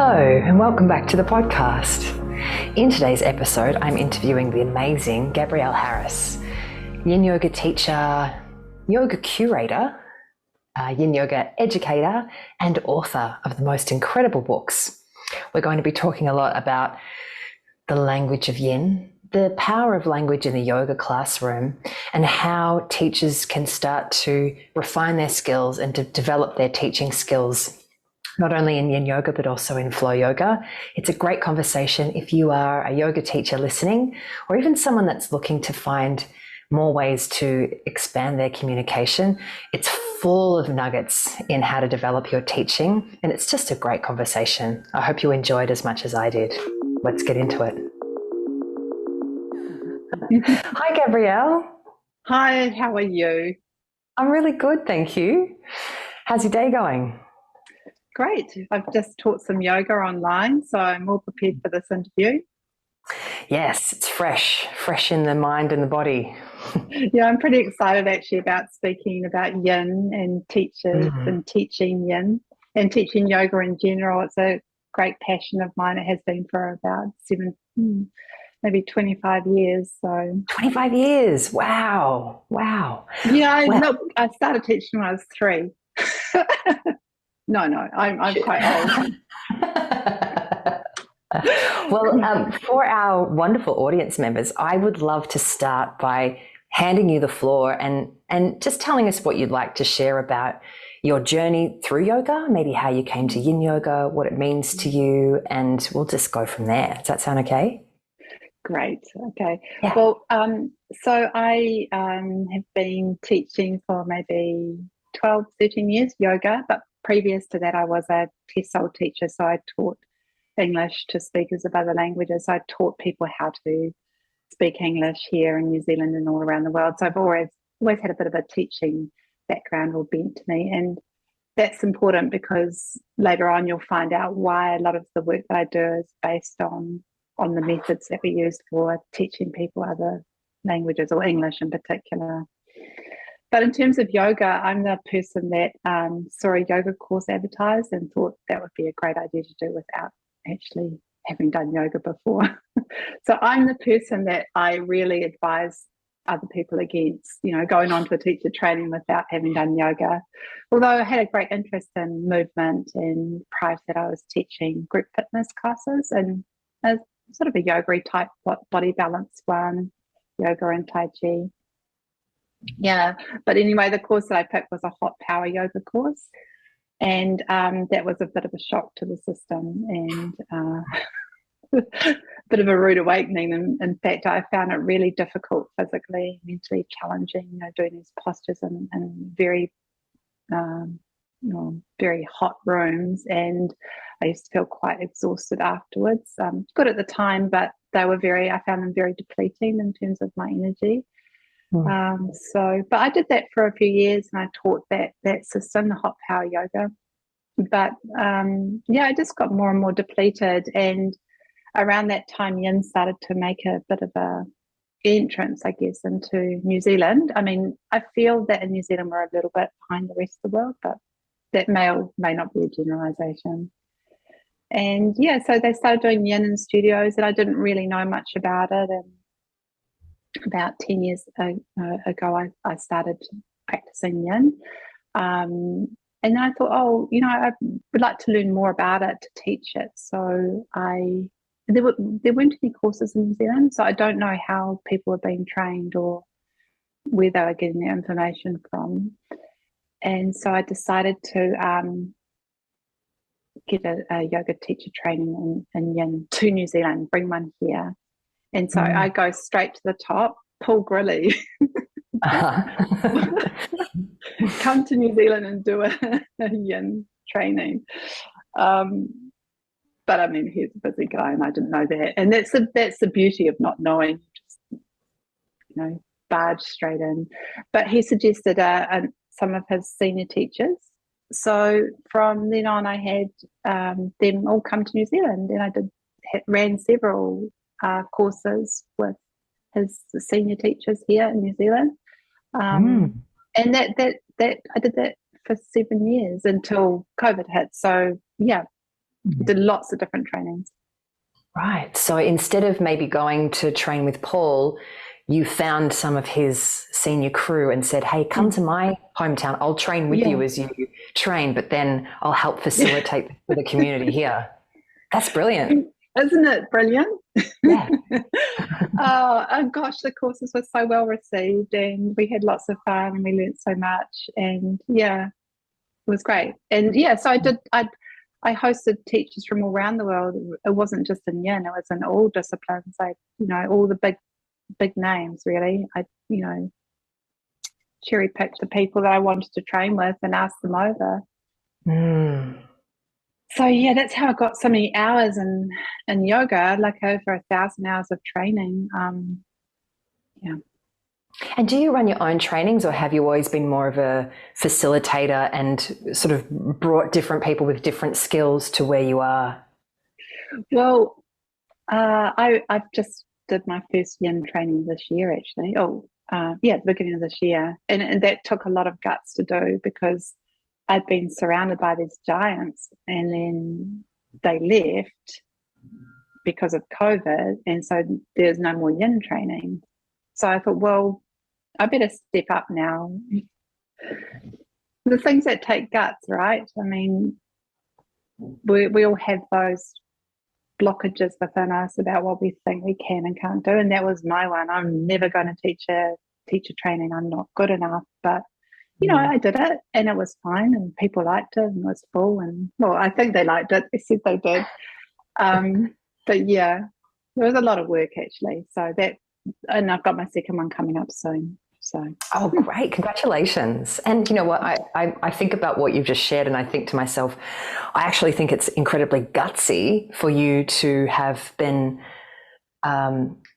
Hello and welcome back to the podcast. In today's episode, I'm interviewing the amazing Gabrielle Harris, yin yoga teacher, yoga curator, yin yoga educator, and author of the most incredible books. We're going to be talking a lot about the language of yin, the power of language in the yoga classroom, and how teachers can start to refine their skills and to develop their teaching skills, not only in yin yoga, but also in flow yoga. It's a great conversation if you are a yoga teacher listening, or even someone that's looking to find more ways to expand their communication. It's full of nuggets in how to develop your teaching, and it's just a great conversation. I hope you enjoyed as much as I did. Let's get into it. Hi, Gabrielle. Hi, how are you? I'm really good, thank you. How's your day going? Great. I've just taught some yoga online, so I'm all prepared for this interview. Yes, it's fresh in the mind and the body. Yeah, I'm pretty excited actually about speaking about yin and teachers and teaching yin and teaching yoga in general. It's a great passion of mine. It has been for about maybe 25 years. So 25 years. Wow. yeah, Well, look, I started teaching when I was 3. No, I'm quite old. Well, for our wonderful audience members, I would love to start by handing you the floor and just telling us what you'd like to share about your journey through yoga, maybe how you came to yin yoga, what it means to you, and we'll just go from there. Does that sound okay? Great. Okay. Yeah. Well, so I have been teaching for maybe 12, 13 years yoga, but previous to that, I was a TESOL teacher, so I taught English to speakers of other languages. I taught people how to speak English here in New Zealand and all around the world. So I've always had a bit of a teaching background or bent to me, and that's important because later on you'll find out why a lot of the work that I do is based on the methods that we use for teaching people other languages or English in particular. But in terms of yoga, I'm the person that saw a yoga course advertised and thought that would be a great idea to do without actually having done yoga before. So I'm the person that I really advise other people against, going on to a teacher training without having done yoga. Although I had a great interest in movement, and prior to that I was teaching group fitness classes and a sort of a yoga type body balance one, yoga and Tai Chi. Yeah, but anyway, the course that I picked was a hot power yoga course, and that was a bit of a shock to the system and a bit of a rude awakening. In fact, I found it really difficult physically, mentally challenging, doing these postures in very, very hot rooms, and I used to feel quite exhausted afterwards. Good at the time, but I found them very depleting in terms of my energy. But I did that for a few years, and I taught that system, the hot power yoga. But I just got more and more depleted, and around that time, yin started to make a bit of a entrance, I guess, into New Zealand. I mean, I feel that in New Zealand we're a little bit behind the rest of the world, but that may or may not be a generalisation. And so they started doing yin in studios, and I didn't really know much about it. And about 10 years ago, I started practicing yin. And then I thought, I would like to learn more about it to teach it. So there weren't any courses in New Zealand, so I don't know how people are being trained or where they were getting their information from. And so I decided to get a yoga teacher training in yin to New Zealand, bring one here. And so I go straight to the top, Paul Grilly. Come to New Zealand and do a yin training. But I mean, he's a busy guy, and I didn't know that. And that's the beauty of not knowing, just barge straight in. But he suggested some of his senior teachers. So from then on, I had them all come to New Zealand, and I ran several courses with his senior teachers here in New Zealand, and that I did that for 7 years until COVID hit. So Did lots of different trainings. Right. So instead of maybe going to train with Paul, you found some of his senior crew and said, hey, come to my hometown. I'll train with you as you train, but then I'll help facilitate for the community here. That's brilliant. Isn't it brilliant? Yeah. Oh gosh, the courses were so well received and we had lots of fun and we learned so much, and it was great. And so I hosted teachers from all around the world. It wasn't just in yin, it was in all disciplines. All the big names really. I cherry picked the people that I wanted to train with and asked them over. So that's how I got so many hours in yoga, like over 1,000 hours of training. And do you run your own trainings, or have you always been more of a facilitator and sort of brought different people with different skills to where you are? Well, I've just did my first yin training this year, actually. At the beginning of this year. And that took a lot of guts to do, because I'd been surrounded by these giants and then they left because of COVID. And so there's no more yin training. So I thought, well, I better step up now. The things that take guts, right? I mean, we all have those blockages within us about what we think we can and can't do. And that was my one. I'm never going to teach a training. I'm not good enough. But I did it and it was fine and people liked it and it was full, and well, I think they liked it. They said they did. But yeah, there was a lot of work actually. And I've got my second one coming up soon. So oh, great. Congratulations. And you know what, I think about what you've just shared and I think to myself, I actually think it's incredibly gutsy for you to have been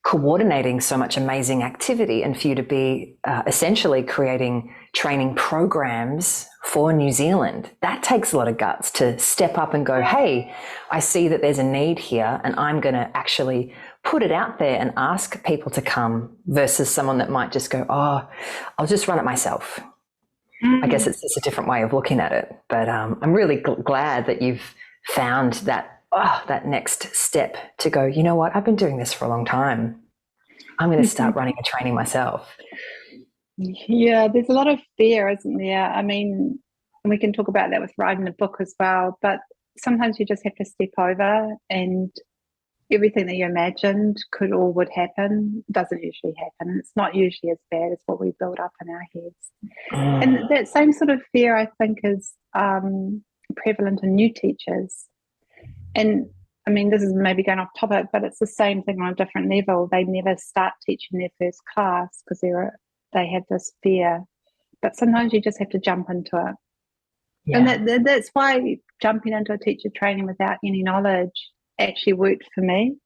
coordinating so much amazing activity, and for you to be essentially creating training programs for New Zealand. That takes a lot of guts to step up and go, hey, I see that there's a need here and I'm going to actually put it out there and ask people to come, versus someone that might just go, oh, I'll just run it myself. I guess it's just a different way of looking at it. But I'm really glad that you've found that next step to go, you know what, I've been doing this for a long time. I'm going to start running a training myself. Yeah, there's a lot of fear, isn't there? I mean, and we can talk about that with writing a book as well, but sometimes you just have to step over, and everything that you imagined would happen doesn't usually happen. It's not usually as bad as what we build up in our heads. And that same sort of fear, I think, is prevalent in new teachers. And I mean, this is maybe going off topic, but it's the same thing on a different level. They never start teaching their first class because they have this fear. But sometimes you just have to jump into it. Yeah. And that's why jumping into a teacher training without any knowledge actually worked for me.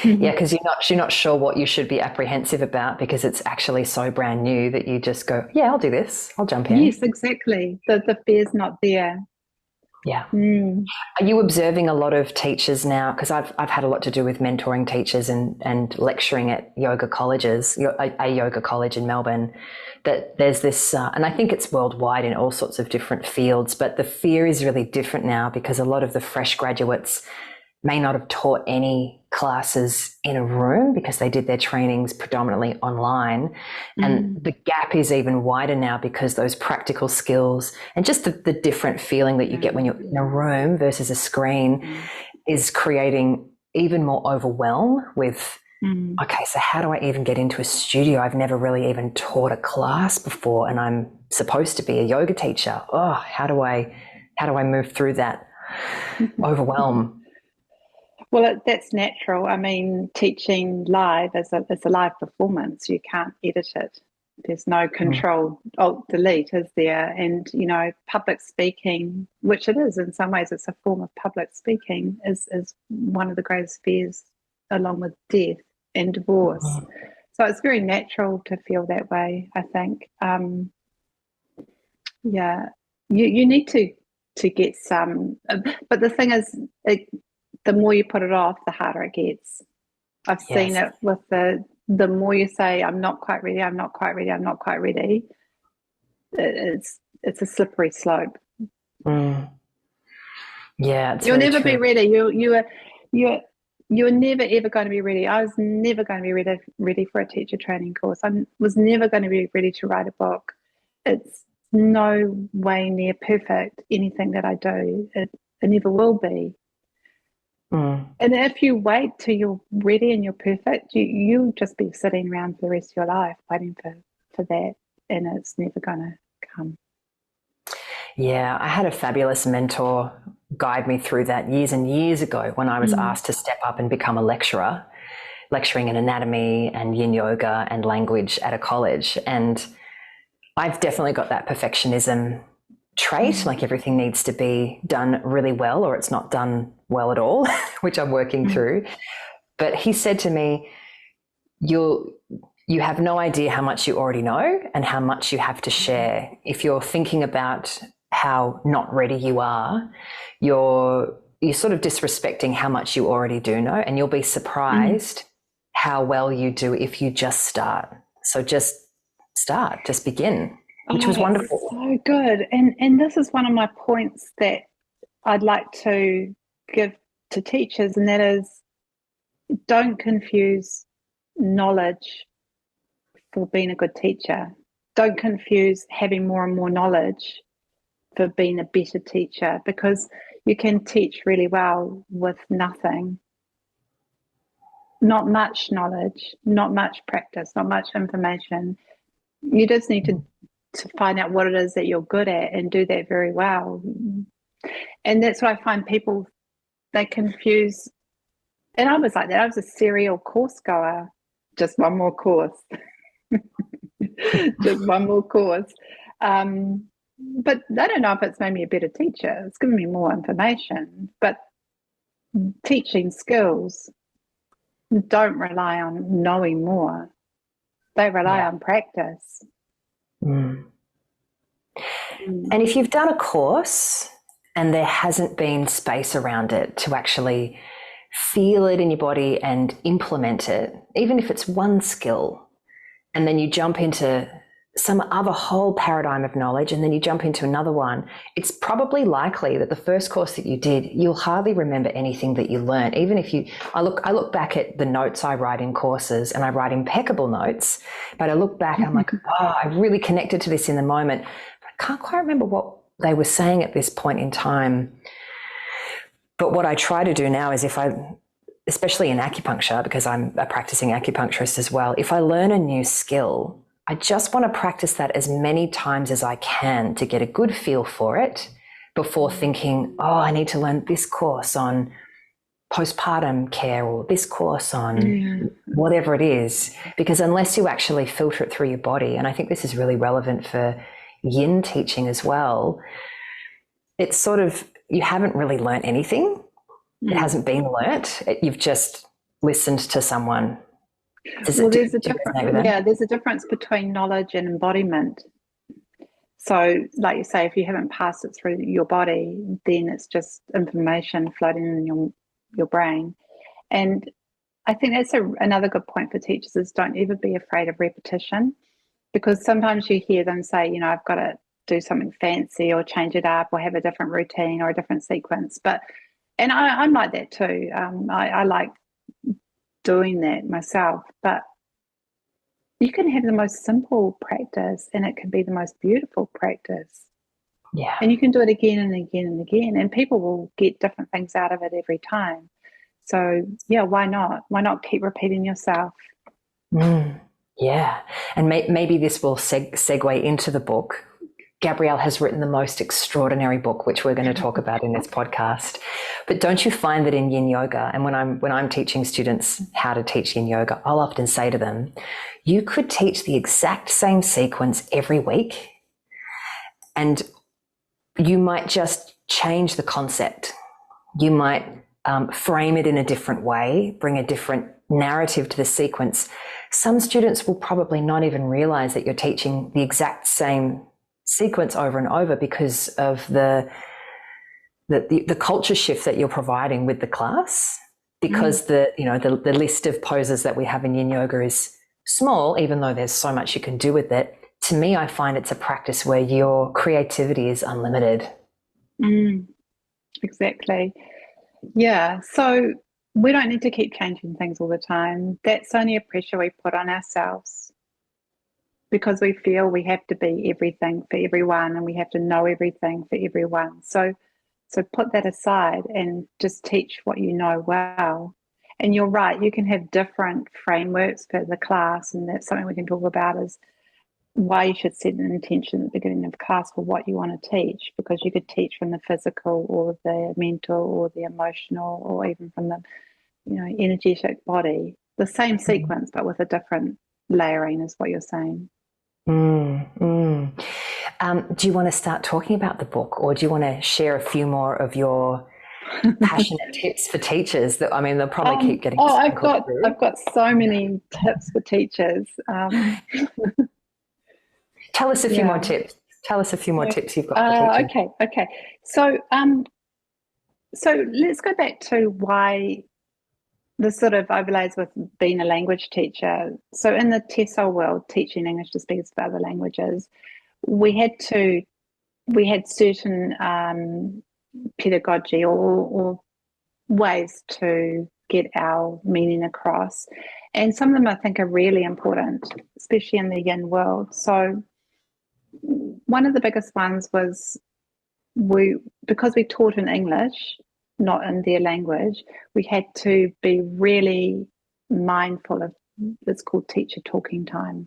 Yeah, because you're not sure what you should be apprehensive about, because it's actually so brand new that you just go, yeah, I'll do this. I'll jump in. Yes, exactly. The fear's not there. Yeah. Are you observing a lot of teachers now? Because I've had a lot to do with mentoring teachers and lecturing at yoga colleges, a yoga college in Melbourne, that there's this, and I think it's worldwide in all sorts of different fields, but the fear is really different now because a lot of the fresh graduates may not have taught any classes in a room because they did their trainings predominantly online. And the gap is even wider now because those practical skills and just the different feeling that you get when you're in a room versus a screen is creating even more overwhelm with, okay, so how do I even get into a studio? I've never really even taught a class before and I'm supposed to be a yoga teacher. Oh, how do I move through that overwhelm? Well, that's natural. I mean, teaching live is a live performance. You can't edit it. There's no control, alt, delete, is there? And, public speaking, which it is in some ways, it's a form of public speaking, is one of the greatest fears, along with death and divorce. So it's very natural to feel that way, I think. You need to get some, but the thing is, the more you put it off, the harder it gets. I've seen it with the more you say, I'm not quite ready, I'm not quite ready, I'm not quite ready, it's a slippery slope. Yeah, it's You'll very never be true. ready. You're never ever going to be ready. I was never going to be ready for a teacher training course. I was never going to be ready to write a book. It's no way near perfect, anything that I do. It never will be. Mm. And if you wait till you're ready and you're perfect, you'll just be sitting around for the rest of your life waiting for that, and it's never going to come. Yeah, I had a fabulous mentor guide me through that years and years ago when I was asked to step up and become a lecturer, lecturing in anatomy and yin yoga and language at a college. And I've definitely got that perfectionism trait, like everything needs to be done really well or it's not done well at all, which I'm working through. But he said to me, you have no idea how much you already know and how much you have to share. If you're thinking about how not ready you are, you're sort of disrespecting how much you already do know, and you'll be surprised how well you do if you just start. So just start, just begin, which was wonderful. So good. And this is one of my points that I'd like to give to teachers, and that is, don't confuse knowledge for being a good teacher. Don't confuse having more and more knowledge for being a better teacher, because you can teach really well with nothing. Not much knowledge, not much practice, not much information. You just need to find out what it is that you're good at and do that very well. And that's what I find people, they confuse. And I was like that. I was a serial course goer. Just one more course. Just one more course. But I don't know if it's made me a better teacher. It's given me more information. But teaching skills don't rely on knowing more. They rely on practice. And if you've done a course and there hasn't been space around it to actually feel it in your body and implement it, even if it's one skill, and then you jump into some other whole paradigm of knowledge and then you jump into another one, it's probably likely that the first course that you did, you'll hardly remember anything that you learned. Even if I look back at the notes I write in courses, and I write impeccable notes, but I look back and I'm like, oh, I really connected to this in the moment. But I can't quite remember what they were saying at this point in time. But what I try to do now is, especially in acupuncture, because I'm a practicing acupuncturist as well, if I learn a new skill, I just want to practice that as many times as I can to get a good feel for it before thinking, oh, I need to learn this course on postpartum care or this course on whatever it is. Because unless you actually filter it through your body, and I think this is really relevant for yin teaching as well, it's sort of, you haven't really learnt anything. It hasn't been learnt. You've just listened to someone. There's a difference between knowledge and embodiment. So, like you say, if you haven't passed it through your body, then it's just information floating in your brain. And I think that's another good point for teachers is, don't ever be afraid of repetition, because sometimes you hear them say, I've got to do something fancy or change it up or have a different routine or a different sequence. And I'm like that too. I like doing that myself, but you can have the most simple practice and it can be the most beautiful practice. Yeah. And you can do it again and again and again, and people will get different things out of it every time. So yeah, why not? Why not keep repeating yourself? Yeah. And maybe this will segue into the book. Gabrielle has written the most extraordinary book, which we're going to talk about in this podcast. But don't you find that in yin yoga, and when I'm teaching students how to teach yin yoga, I'll often say to them, you could teach the exact same sequence every week, and you might just change the concept. You might frame it in a different way, bring a different narrative to the sequence. Some students will probably not even realize that you're teaching the exact same sequence over and over because of the culture shift that you're providing with the class, because the list of poses that we have in yin yoga is small, even though there's so much you can do with it. To me, I find it's a practice where your creativity is unlimited. exactly. Yeah. So we don't need to keep changing things all the time. That's only a pressure we put on ourselves because we feel we have to be everything for everyone and we have to know everything for everyone. So put that aside and just teach what you know well. And you're right, you can have different frameworks for the class, and that's something we can talk about is why you should set an intention at the beginning of class for what you want to teach, because you could teach from the physical or the mental or the emotional or even from the energetic body. The same sequence but with a different layering is what you're saying. Do you want to start talking about the book, or do you want to share a few more of your passionate tips for teachers? That, I mean, they'll probably keep getting sprinkled through. I've got so many tips for teachers. Tell us a few more tips. Tell us a few more tips you've got for teachers. Okay. So let's go back to why this sort of overlays with being a language teacher. So in the TESOL world, teaching English to speakers of other languages, we had certain pedagogy or ways to get our meaning across. And some of them I think are really important, especially in the yin world. So one of the biggest ones was because we taught in English, not in their language, we had to be really mindful of it's called teacher talking time.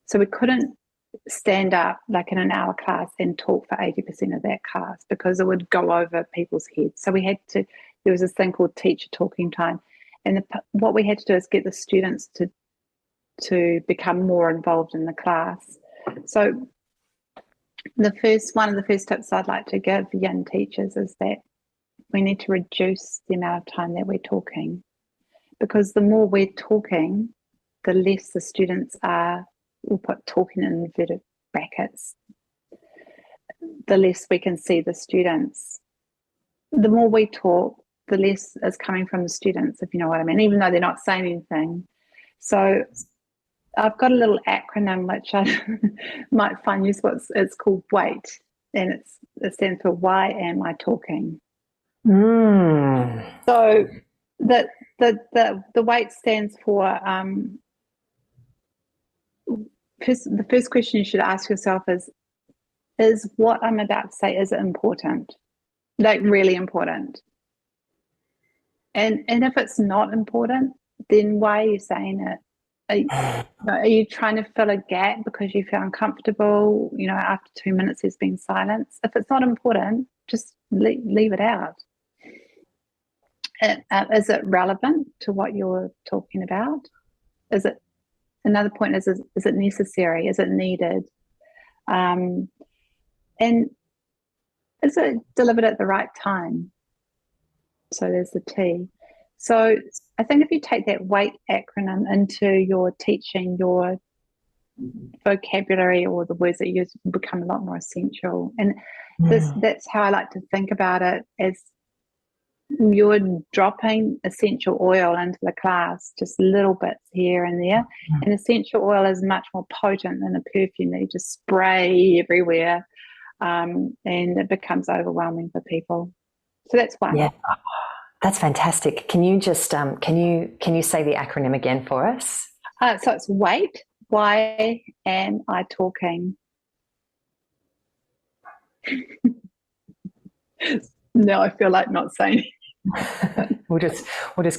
So we couldn't stand up like in an hour class and talk for 80% of that class because it would go over people's heads. So there was this thing called teacher talking time. And what we had to do is get the students to become more involved in the class. So one of the first tips I'd like to give young teachers is that we need to reduce the amount of time that we're talking, because the more we're talking, the less the students are, we'll put talking in inverted brackets, the less we can see the students. The more we talk, the less is coming from the students, if you know what I mean, even though they're not saying anything. So I've got a little acronym which I might find useful. It's called WAIT, and it stands for Why Am I Talking? So the WAIT stands for the first question you should ask yourself is what I'm about to say, is it important? Like really important? And if it's not important, then why are you saying it? Are you trying to fill a gap because you feel uncomfortable? After 2 minutes there's been silence. If it's not important, just leave it out. Is it relevant to what you're talking about? Another point is it necessary? Is it needed? And is it delivered at the right time? So there's the T. So I think if you take that WAIT acronym into your teaching, your vocabulary or the words that you use become a lot more essential. And that's how I like to think about it, as you're dropping essential oil into the class, just little bits here and there. And essential oil is much more potent than a perfume that you just spray everywhere, and it becomes overwhelming for people. So that's one. Yeah, that's fantastic. Can you just can you say the acronym again for us? So it's WAIT. Why am I talking? No, I feel like not saying. We'll just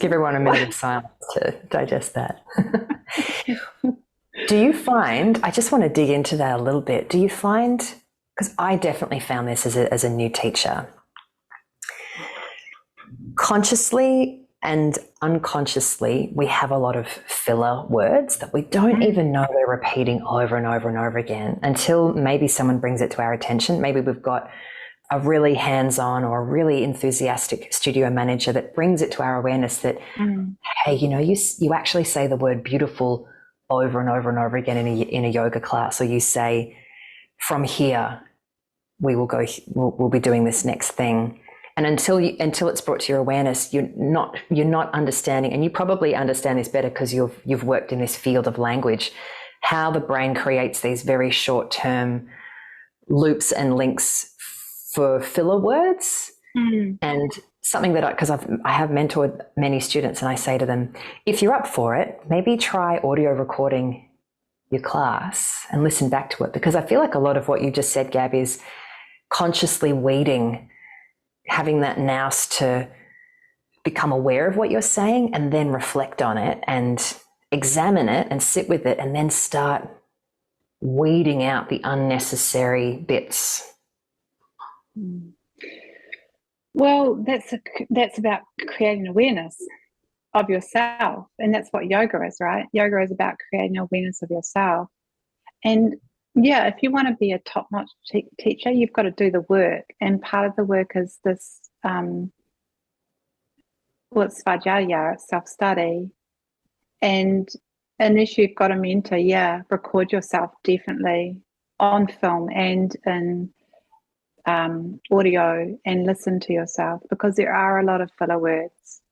give everyone a minute of silence to digest that. Do you find, I just want to dig into that a little bit, do you find, because I definitely found this as a new teacher, consciously and unconsciously we have a lot of filler words that we don't even know we're repeating over and over and over again until maybe someone brings it to our attention. Maybe we've got a really hands-on or a really enthusiastic studio manager that brings it to our awareness that, hey, you actually say the word beautiful over and over and over again in a yoga class, or you say, from here we'll be doing this next thing. And until it's brought to your awareness, you're not understanding, and you probably understand this better because you've worked in this field of language, how the brain creates these very short-term loops and links for filler words. And something that because I have mentored many students, and I say to them, if you're up for it, maybe try audio recording your class and listen back to it, because I feel like a lot of what you just said, Gab, is consciously weeding, having that nous to become aware of what you're saying and then reflect on it and examine it and sit with it and then start weeding out the unnecessary bits. Well, that's about creating awareness of yourself, and that's what yoga is, right? Yoga is about creating awareness of yourself. And yeah, if you want to be a top-notch teacher, you've got to do the work, and part of the work is this it's svajaya, it's self-study. And unless you've got a mentor, record yourself definitely on film and in audio, and listen to yourself, because there are a lot of filler words.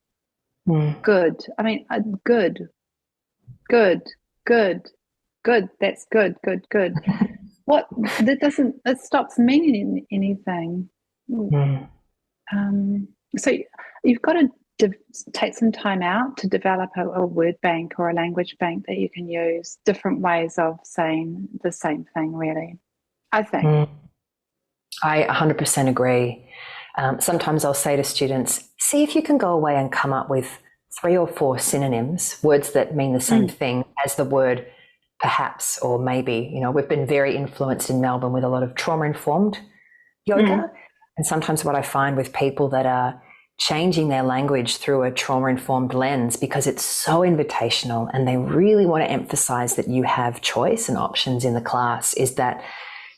Good. I mean, good. That's good. What that doesn't, it stops meaning anything. So you've got to take some time out to develop a word bank or a language bank that you can use, different ways of saying the same thing, really, I think. I 100% agree. Sometimes I'll say to students, see if you can go away and come up with 3 or 4 synonyms, words that mean the same thing as the word perhaps or maybe. You know, we've been very influenced in Melbourne with a lot of trauma-informed yoga. And sometimes what I find with people that are changing their language through a trauma-informed lens, because it's so invitational and they really want to emphasize that you have choice and options in the class, is that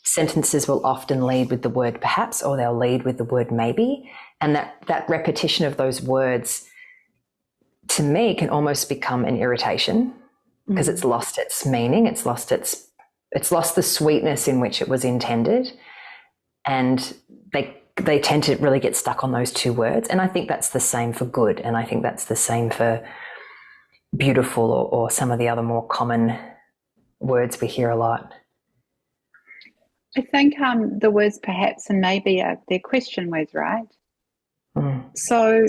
sentences will often lead with the word perhaps, or they'll lead with the word maybe. And that repetition of those words, to me, can almost become an irritation, because it's lost its meaning, it's lost the sweetness in which it was intended, and they tend to really get stuck on those 2 words. And I think that's the same for good, and I think that's the same for beautiful, or some of the other more common words we hear a lot. I think the words perhaps and maybe they're question words, right? So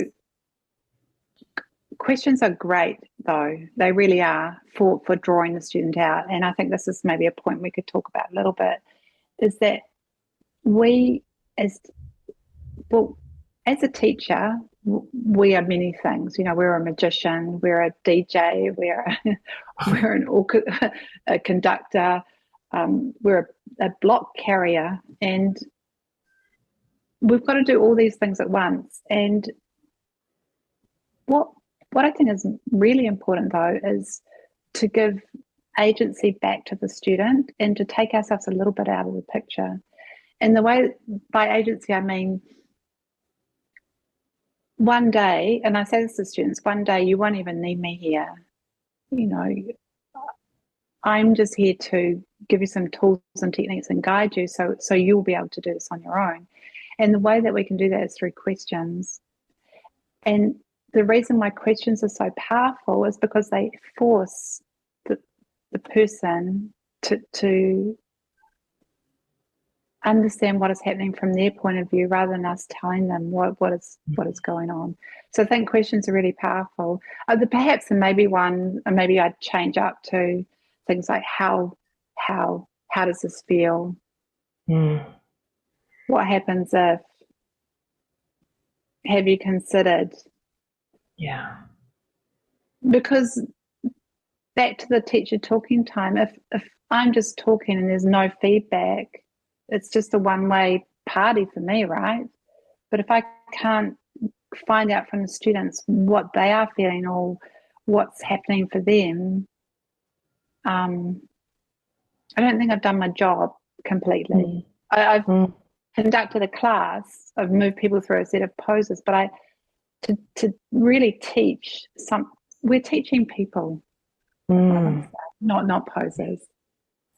questions are great, though. They really are for drawing the student out. And I think this is maybe a point we could talk about a little bit, is that we as a teacher, we are many things. You know, we're a magician, we're a DJ, we're a conductor, we're a block carrier, and we've got to do all these things at once. And what I think is really important, though, is to give agency back to the student and to take ourselves a little bit out of the picture. And the way, by agency, I mean, one day, and I say this to students, one day you won't even need me here. You know, I'm just here to give you some tools and techniques and guide you, so you'll be able to do this on your own. And the way that we can do that is through questions. And the reason why questions are so powerful is because they force the person to understand what is happening from their point of view, rather than us telling them what is going on. So I think questions are really powerful. The perhaps and maybe one, and maybe I'd change up to things like how does this feel? What happens if? Have you considered? Yeah. Because back to the teacher talking time, if I'm just talking and there's no feedback, it's just a one-way party for me, right? But if I can't find out from the students what they are feeling or what's happening for them, I don't think I've done my job completely. I've conducted a class, I've moved people through a set of poses, but to really teach we're teaching people, not poses.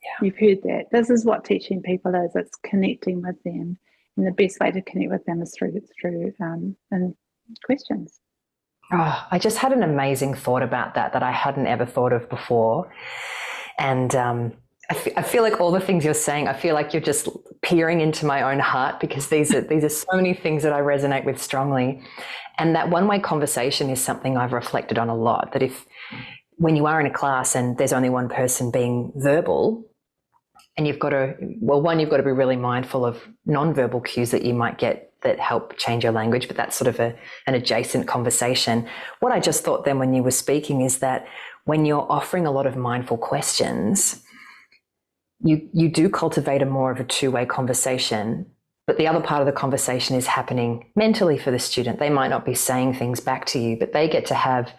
Yeah. You've heard that. This is what teaching people is. It's connecting with them, and the best way to connect with them is through and questions. Oh, I just had an amazing thought about that I hadn't ever thought of before, and I feel like all the things you're saying, I feel like you're just peering into my own heart, because these are so many things that I resonate with strongly. And that one-way conversation is something I've reflected on a lot, that when you are in a class and there's only one person being verbal, and you've got to be really mindful of non-verbal cues that you might get that help change your language, but that's sort of an adjacent conversation. What I just thought then when you were speaking is that when you're offering a lot of mindful questions, you do cultivate a more of a two-way conversation, but the other part of the conversation is happening mentally for the student. They might not be saying things back to you, but they get to have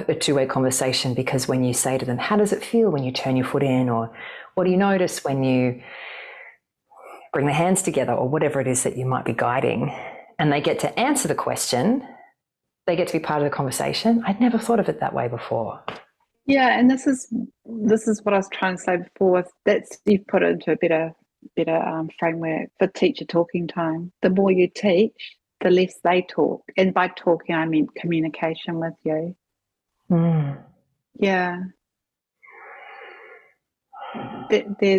a two-way conversation, because when you say to them, how does it feel when you turn your foot in, or what do you notice when you bring the hands together, or whatever it is that you might be guiding, and they get to answer the question, they get to be part of the conversation. I'd never thought of it that way before. Yeah, and this is what I was trying to say before. That's, you've put it into a better framework for teacher talking time. The more you teach, the less they talk, and by talking I mean communication with you. Yeah.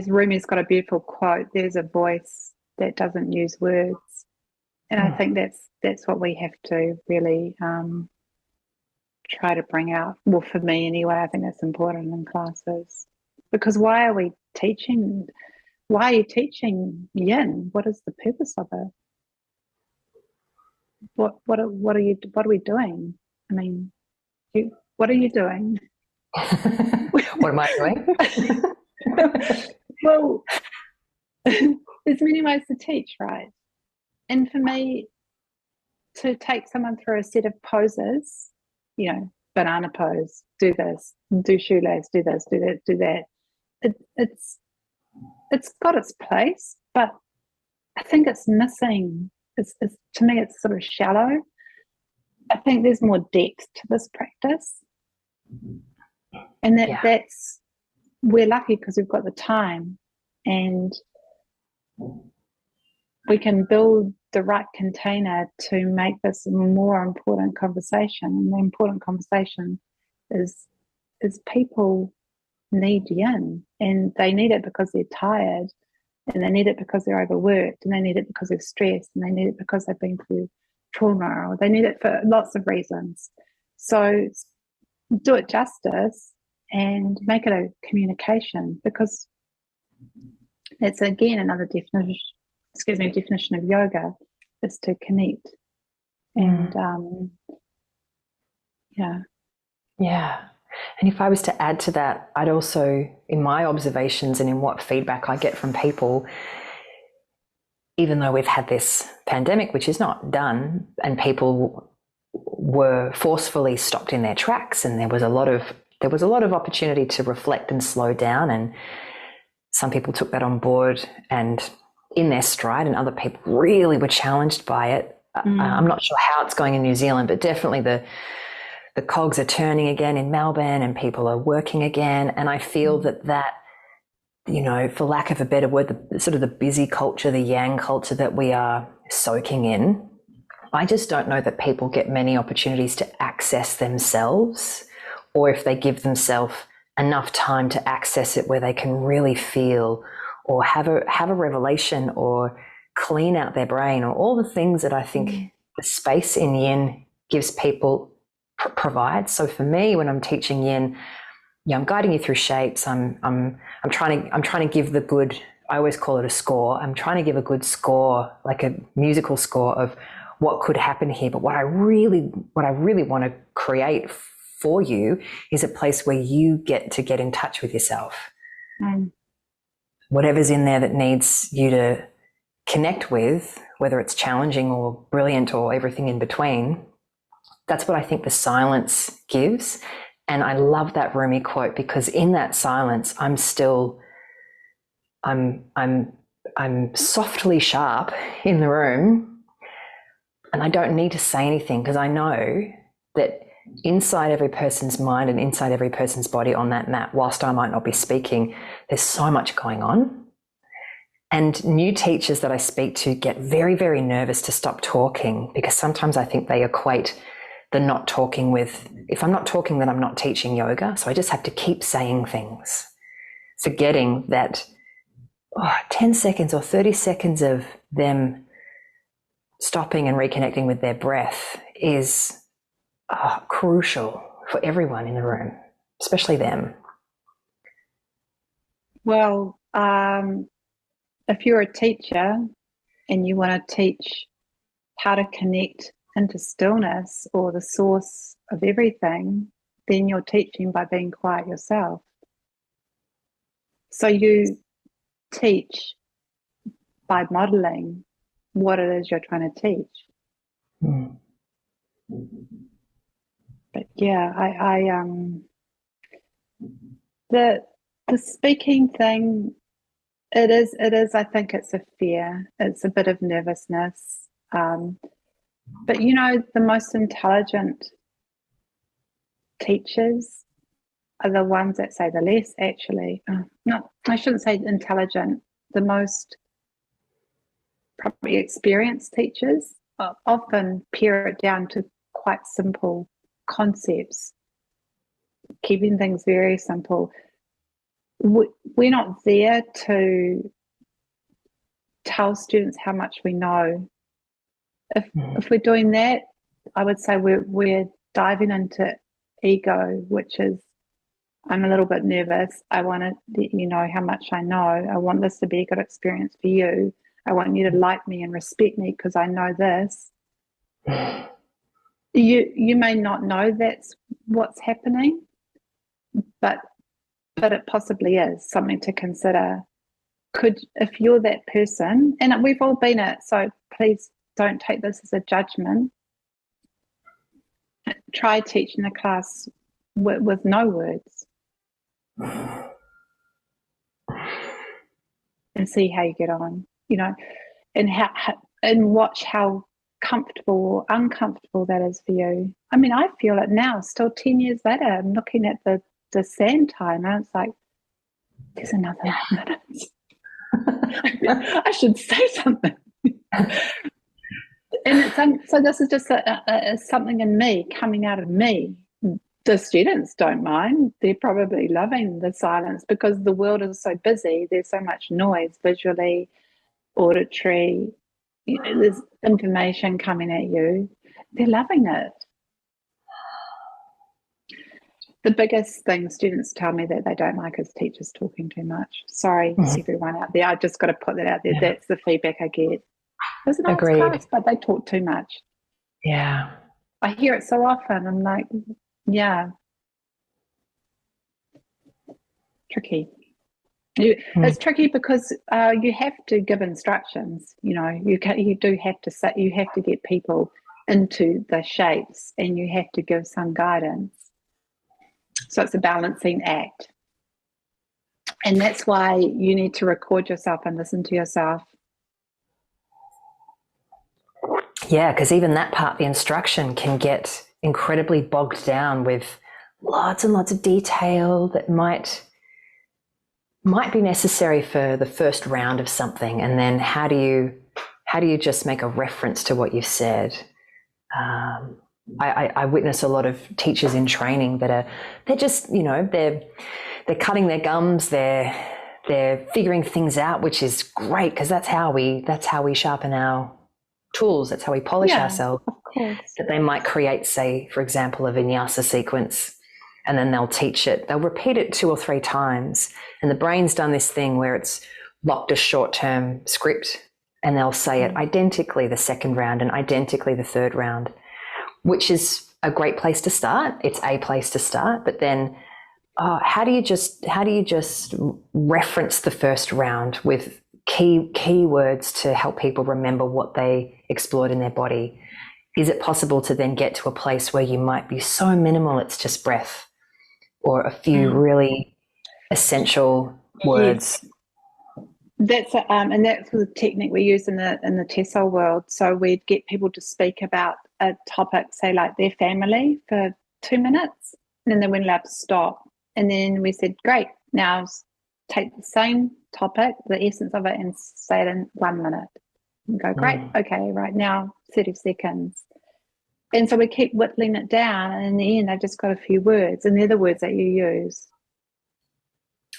Rumi's got a beautiful quote. There's a voice that doesn't use words, and I think that's what we have to really try to bring out. Well, for me anyway, I think that's important in classes, because why are you teaching yin? What is the purpose of it? What are we doing? I mean, what are you doing? What am I doing? Well, there's many ways to teach, right? And for me, to take someone through a set of poses, banana pose, do this, do shoelace, do this, do that, do that. It's got its place, but I think it's missing. It's to me, it's sort of shallow. I think there's more depth to this practice, and that's, we're lucky because we've got the time, and we can build the right container to make this a more important conversation. And the important conversation is people need yin, and they need it because they're tired, and they need it because they're overworked, and they need it because they're stressed, and they need it because they've been through trauma, or they need it for lots of reasons. So do it justice and make it a communication, because it's again another definition of yoga is to connect. And and if I was to add to that, I'd also, in my observations and in what feedback I get from people, even though we've had this pandemic, which is not done, and people were forcefully stopped in their tracks, and there was a lot of opportunity to reflect and slow down, and some people took that on board and in their stride, and other people really were challenged by it. I'm not sure how it's going in New Zealand, but definitely the cogs are turning again in Melbourne, and people are working again. And I feel that for lack of a better word, the sort of the busy culture, the yang culture that we are soaking in, I just don't know that people get many opportunities to access themselves, or if they give themselves enough time to access it where they can really feel, or have a revelation, or clean out their brain, or all the things that I think the space in yin gives people provides. So for me, when I'm teaching yin, I'm guiding you through shapes. I'm trying to give the good. I always call it a score. I'm trying to give a good score, like a musical score of what could happen here. But what I really want to create for you is a place where you get in touch with yourself. Whatever's in there that needs you to connect with, whether it's challenging or brilliant or everything in between, that's what I think the silence gives. And I love that Rumi quote, because in that silence, I'm softly sharp in the room, and I don't need to say anything, because I know that inside every person's mind and inside every person's body on that mat, whilst I might not be speaking, there's so much going on. And new teachers that I speak to get very, very nervous to stop talking, because sometimes I think they equate the not talking with, if I'm not talking, then I'm not teaching yoga. So I just have to keep saying things. forgetting that 10 seconds or 30 seconds of them stopping and reconnecting with their breath is crucial for everyone in the room, especially them. Well, if you're a teacher and you want to teach how to connect into stillness or the source of everything, then you're teaching by being quiet yourself. So you teach by modeling what it is you're trying to teach. Mm. But yeah, the speaking thing, it is, I think it's a fear. It's a bit of nervousness. But you know, the most intelligent teachers are the ones that say the less, actually. No, I shouldn't say intelligent. The most probably experienced teachers often pare it down to quite simple concepts, keeping things very simple. We're not there to tell students how much we know. If we're doing that, I would say we're diving into ego, which is, I'm a little bit nervous. I want to let you know how much I know. I want this to be a good experience for you. I want you to like me and respect me because I know this. You may not know that's what's happening, but it possibly is something to consider. If you're that person, and we've all been it, so please don't take this as a judgment. Try teaching a class with no words and see how you get on, you know, and watch how comfortable or uncomfortable that is for you. I mean, I feel it now, still 10 years later. I'm looking at the sand timer, and it's like, there's another minute. I should say something. And so this is just something in me, coming out of me. The students don't mind. They're probably loving the silence because the world is so busy. There's so much noise, visually, auditory. You know, there's information coming at you. They're loving it. The biggest thing students tell me that they don't like is teachers talking too much. Sorry, everyone out there. I just got to put that out there. Yeah. That's the feedback I get. There's a nice class, but they talk too much. Yeah. I hear it so often. I'm like, yeah. Tricky. It's tricky because you have to give instructions. You know, you do have to say, you have to get people into the shapes, and you have to give some guidance. So it's a balancing act. And that's why you need to record yourself and listen to yourself. Yeah, because even that part, the instruction, can get incredibly bogged down with lots and lots of detail that might be necessary for the first round of something. And then how do you just make a reference to what you've said? I witness a lot of teachers in training that they're just, you know, they're cutting their gums, they're figuring things out, which is great because that's how we sharpen our tools, that's how we polish ourselves. Of course. That they might create, say, for example, a vinyasa sequence, and then they'll teach it. They'll repeat it 2 or 3 times, and the brain's done this thing where it's locked a short-term script, and they'll say it identically the second round and identically the third round, which is a great place to start. It's a place to start, but then how do you just reference the first round with key words to help people remember what they explored in their body? Is it possible to then get to a place where you might be so minimal it's just breath or a few really essential words? Yes. That's the technique we use in the TESOL world. So we'd get people to speak about a topic, say like their family, for 2 minutes, and then they weren't allowed to stop. And then we said, great, now take the same topic, the essence of it, and say it in 1 minute. And go, great, okay, right now 30 seconds. And so we keep whittling it down, and in the end, I've just got a few words, and they're the words that you use.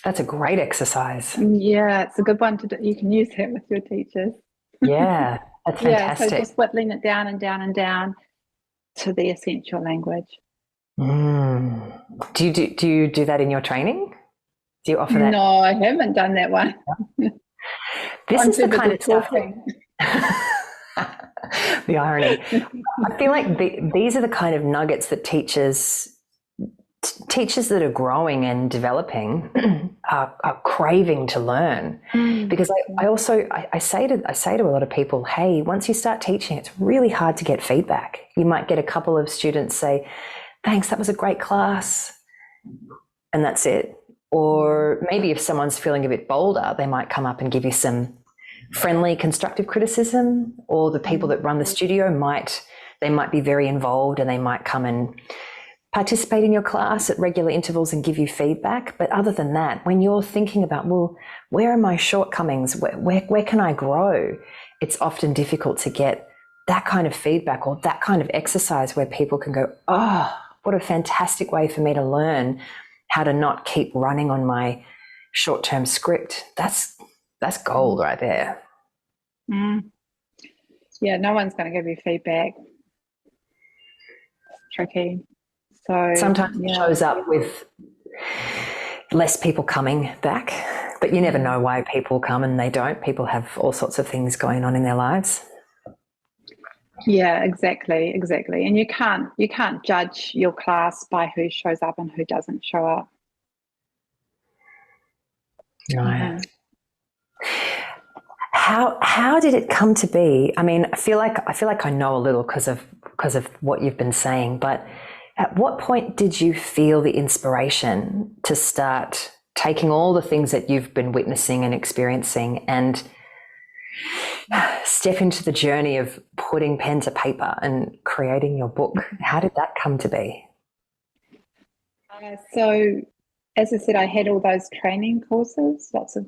That's a great exercise. Yeah, it's a good one to do. You can use that with your teachers. Yeah, that's Yeah, so fantastic. just whittling it down and down and down to the essential language. Mm. Do you do that in your training? Do you offer that? No, I haven't done that one. This I'm is too the kind busy of stuff talking. the irony. I feel like these are the kind of nuggets that teachers that are growing and developing are craving to learn. Because I say to a lot of people, hey, once you start teaching, it's really hard to get feedback. You might get a couple of students say, thanks, that was a great class, and that's it. Or maybe if someone's feeling a bit bolder, they might come up and give you some friendly, constructive criticism. Or the people that run the studio might be very involved, and they might come and participate in your class at regular intervals and give you feedback. But other than that, when you're thinking about, well, where are my shortcomings? Where can I grow? It's often difficult to get that kind of feedback or that kind of exercise where people can go, oh, what a fantastic way for me to learn how to not keep running on my short-term script. That's gold right there. Yeah, no one's going to give you feedback. It's tricky. So Sometimes it shows up with less people coming back, but you never know why people come and they don't. People have all sorts of things going on in their lives. Yeah, exactly. And you can't judge your class by who shows up and who doesn't show up. No. How did it come to be? I mean, I feel like I know a little because of what you've been saying, but at what point did you feel the inspiration to start taking all the things that you've been witnessing and experiencing and step into the journey of putting pen to paper and creating your book? How did that come to be? So, as I said, I had all those training courses, lots of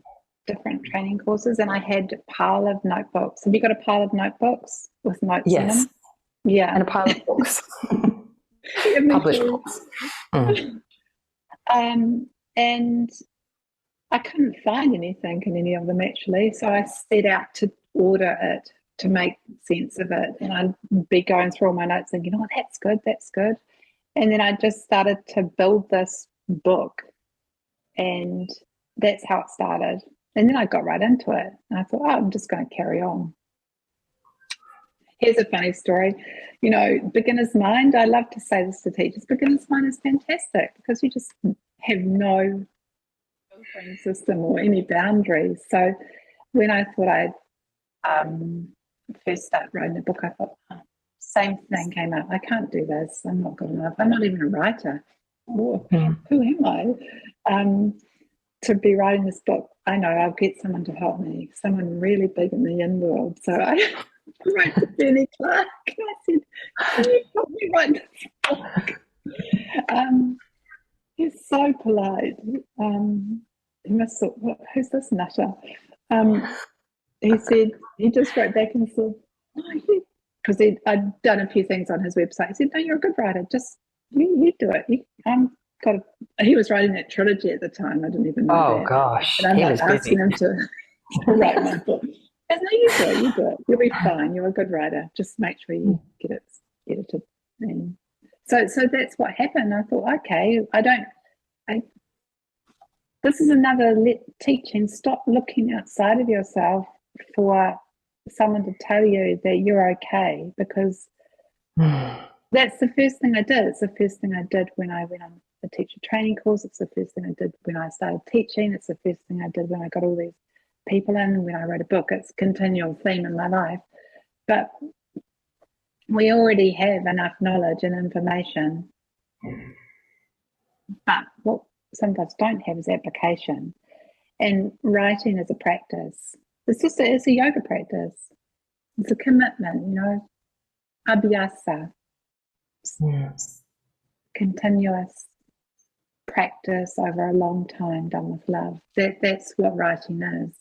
different training courses, and I had a pile of notebooks. Have you got a pile of notebooks with notes in them? Yeah. And a pile of books. Yeah, Published books. And I couldn't find anything in any of them actually, so I set out to order it to make sense of it, and I'd be going through all my notes thinking, oh, that's good, and then I just started to build this book, and that's how it started. And then I got right into it, and I thought, oh, I'm just going to carry on. Here's a funny story. You know, beginner's mind, I love to say this to teachers, beginner's mind is fantastic because you just have no filtering system or any boundaries. So when I thought I'd first start writing a book, I thought, oh, same thing came up. I can't do this. I'm not good enough. I'm not even a writer. Oh, who am I to be writing this book? I know I'll get someone to help me, someone really big in the in world. So I wrote to Benny Clark and I said, can you help me write this book? He's so polite. He must have thought, who's this nutter? He said, he just wrote back and said, oh, because I'd done a few things on his website. He said, no, you're a good writer. Just, you do it. He was writing that trilogy at the time. I didn't even know that. Oh, gosh. And I'm like asking him to write my book. And no, you do it. You'll be fine. You're a good writer. Just make sure you get it edited. And so that's what happened. I thought, okay, this is another teaching. Stop looking outside of yourself for someone to tell you that you're okay, because that's the first thing I did. It's the first thing I did when I went on the teacher training course. It's the first thing I did when I started teaching. It's the first thing I did when I got all these people in and when I wrote a book. It's a continual theme in my life. But we already have enough knowledge and information. But what some of us don't have is application. And writing is a practice. It's a yoga practice. It's a commitment, abhyasa. Yes. Continuous practice over a long time done with love. That's what writing is.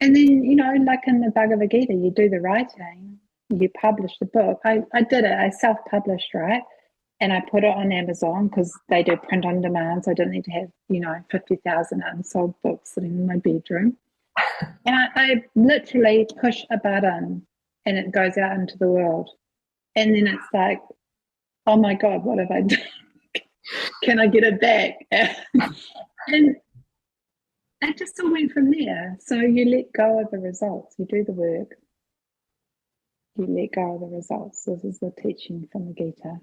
And then, like in the Bhagavad Gita, you do the writing, you publish the book. I did it, I self-published, right? and I put it on Amazon because they do print on demand, so I didn't need to have 50,000 unsold books sitting in my bedroom. And I literally push a button and it goes out into the world. And then it's like, oh my God, what have I done? Can I get it back? And it just all went from there. So you let go of the results. You do the work. You let go of the results. This is the teaching from the Gita.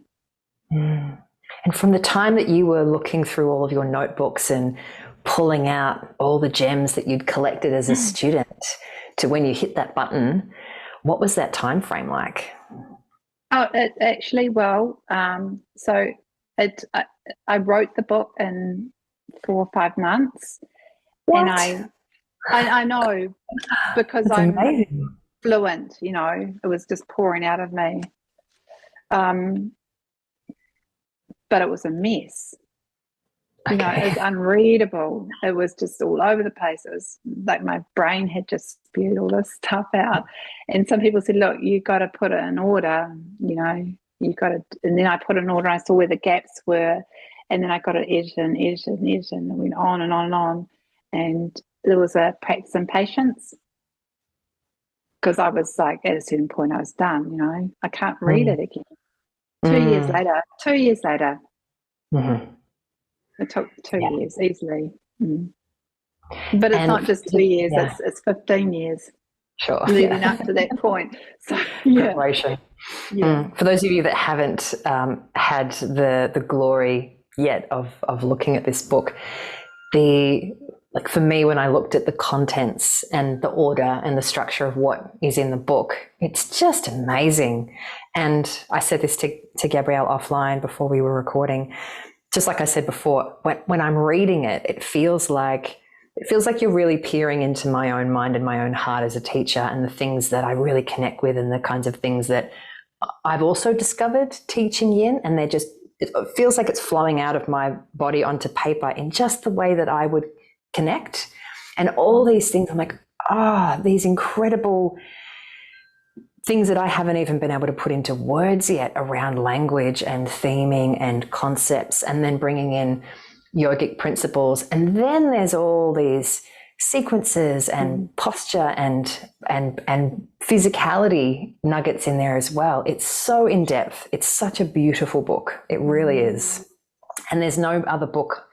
And from the time that you were looking through all of your notebooks and pulling out all the gems that you'd collected as a student to when you hit that button, what was that time frame like? Oh, it actually, I wrote the book in 4 or 5 months. What? And I know, because That's I'm amazing. fluent, it was just pouring out of me. But it was a mess. It was unreadable. It was just all over the place. It was like my brain had just spewed all this stuff out. And some people said, look, you got to put it in order, you got to. And then I put it in order. I saw where the gaps were. And then I got to edit and edit and edit. And it went on and on and on. And there was a practice in patience. Because I was like, at a certain point, I was done, I can't read it again. 2 years later. Mm-hmm. It took 2 years easily. But it's not just 2 years, it's 15 years. Sure. Leading up to that point. So, preparation. For those of you that haven't had the glory yet of looking at this book, for me, when I looked at the contents and the order and the structure of what is in the book, it's just amazing. And I said this to Gabrielle offline before we were recording. Just like I said before, when I'm reading it, it feels like you're really peering into my own mind and my own heart as a teacher, and the things that I really connect with, and the kinds of things that I've also discovered teaching yin, and it feels like it's flowing out of my body onto paper in just the way that I would connect. And all these things, I'm like, these incredible things that I haven't even been able to put into words yet around language and theming and concepts, and then bringing in yogic principles. And then there's all these sequences and posture and physicality nuggets in there as well. It's so in depth. It's such a beautiful book. It really is. And there's no other book.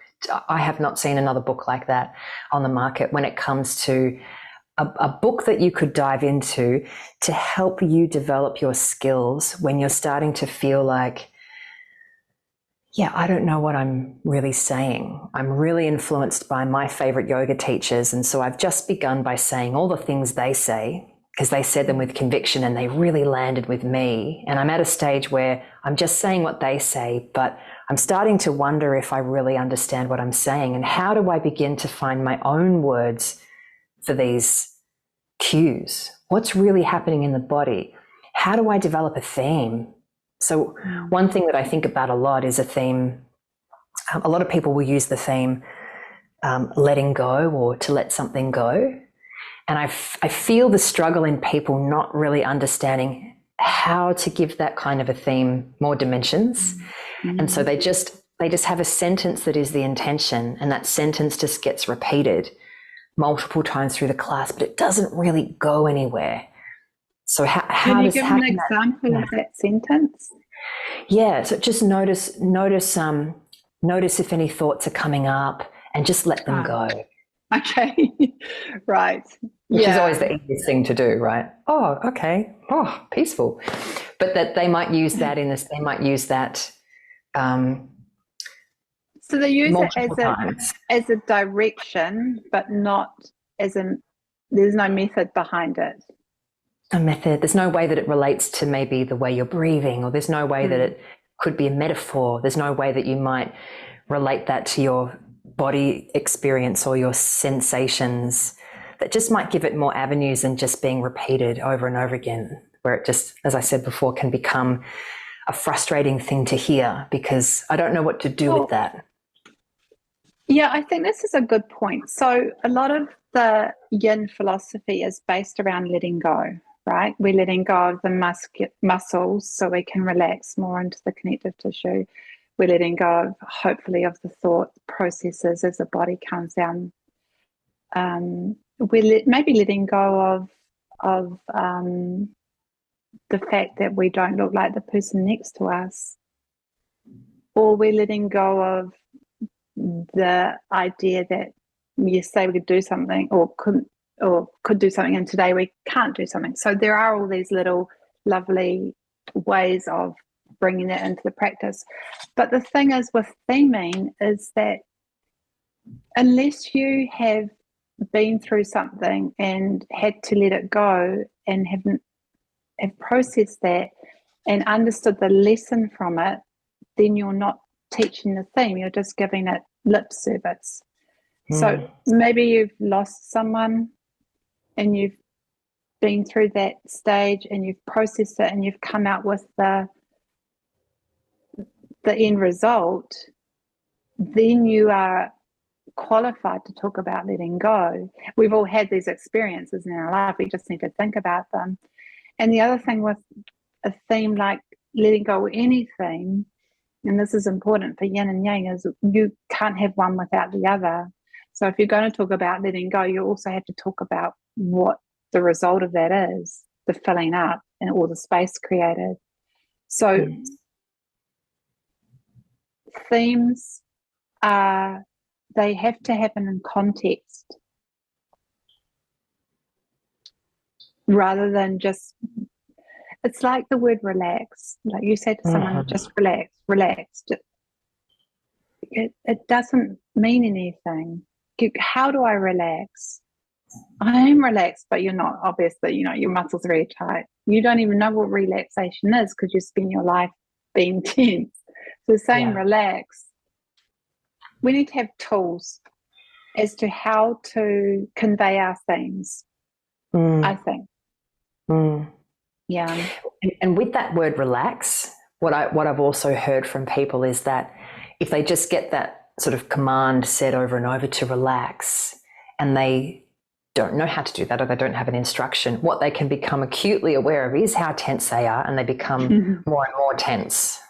I have not seen another book like that on the market when it comes to a book that you could dive into to help you develop your skills when you're starting to feel like, I don't know what I'm really saying. I'm really influenced by my favorite yoga teachers. And so I've just begun by saying all the things they say, because they said them with conviction and they really landed with me. And I'm at a stage where I'm just saying what they say, but I'm starting to wonder if I really understand what I'm saying, and how do I begin to find my own words for these cues? What's really happening in the body? How do I develop a theme? So one thing that I think about a lot is a theme. A lot of people will use the theme letting go, or to let something go. And I feel the struggle in people not really understanding how to give that kind of a theme more dimensions. And so they just have a sentence that is the intention, and that sentence just gets repeated multiple times through the class, but it doesn't really go anywhere. So how can you give an example of that sentence? Yeah, so just notice if any thoughts are coming up, and just let them go. Okay, right. Which is always the easiest thing to do, right? Oh, okay. Oh, peaceful. But that they might use that they might use that. So they use it as a direction, but not as there's no method behind it. A method. There's no way that it relates to maybe the way you're breathing, or there's no way that it could be a metaphor. There's no way that you might relate that to your body experience or your sensations. That just might give it more avenues than just being repeated over and over again, where it just, as I said before, can become a frustrating thing to hear because I don't know what to do with that. Yeah, I think this is a good point. So a lot of the yin philosophy is based around letting go, right? We're letting go of the muscles so we can relax more into the connective tissue. We're letting go of, hopefully, of the thought processes as the body comes down. We're maybe letting go of the fact that we don't look like the person next to us, or we're letting go of the idea that yesterday we could do something or could do something, and today we can't do something. So there are all these little lovely ways of bringing that into the practice. But the thing is with theming is that unless you have been through something and had to let it go and have processed that and understood the lesson from it, then you're not teaching the theme, you're just giving it lip service. So maybe you've lost someone and you've been through that stage and you've processed it and you've come out with the end result, then you are qualified to talk about letting go. We've all had these experiences in our life, we just need to think about them. And the other thing with a theme like letting go of anything, and this is important for yin and yang, is you can't have one without the other. So if you're going to talk about letting go, you also have to talk about what the result of that is, the filling up and all the space created. So themes they have to happen in context rather than just, it's like the word relax. Like you say to someone, just relax. It doesn't mean anything. How do I relax? I am relaxed, but you're not. Obviously, your muscles are very tight. You don't even know what relaxation is because you spend your life being tense. So saying relax, we need to have tools as to how to convey our themes, I think. Yeah. And with that word relax, what I've also heard from people is that if they just get that sort of command said over and over to relax, and they don't know how to do that or they don't have an instruction, what they can become acutely aware of is how tense they are, and they become more and more tense.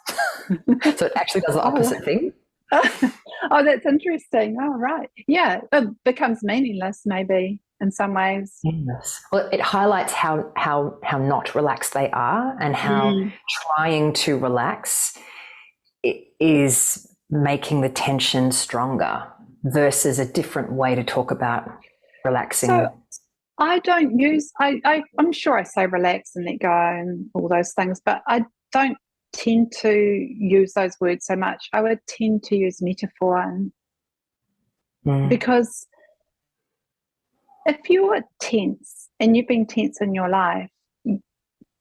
So it actually does the opposite thing. Oh, that's interesting. Oh, right. Yeah, it becomes meaningless maybe in some ways. Yes. Well, it highlights how not relaxed they are, and how trying to relax is making the tension stronger versus a different way to talk about relaxing. So I don't use, I'm sure I say relax and let go and all those things, but I don't tend to use those words so much. I would tend to use metaphor, because if you're tense and you've been tense in your life,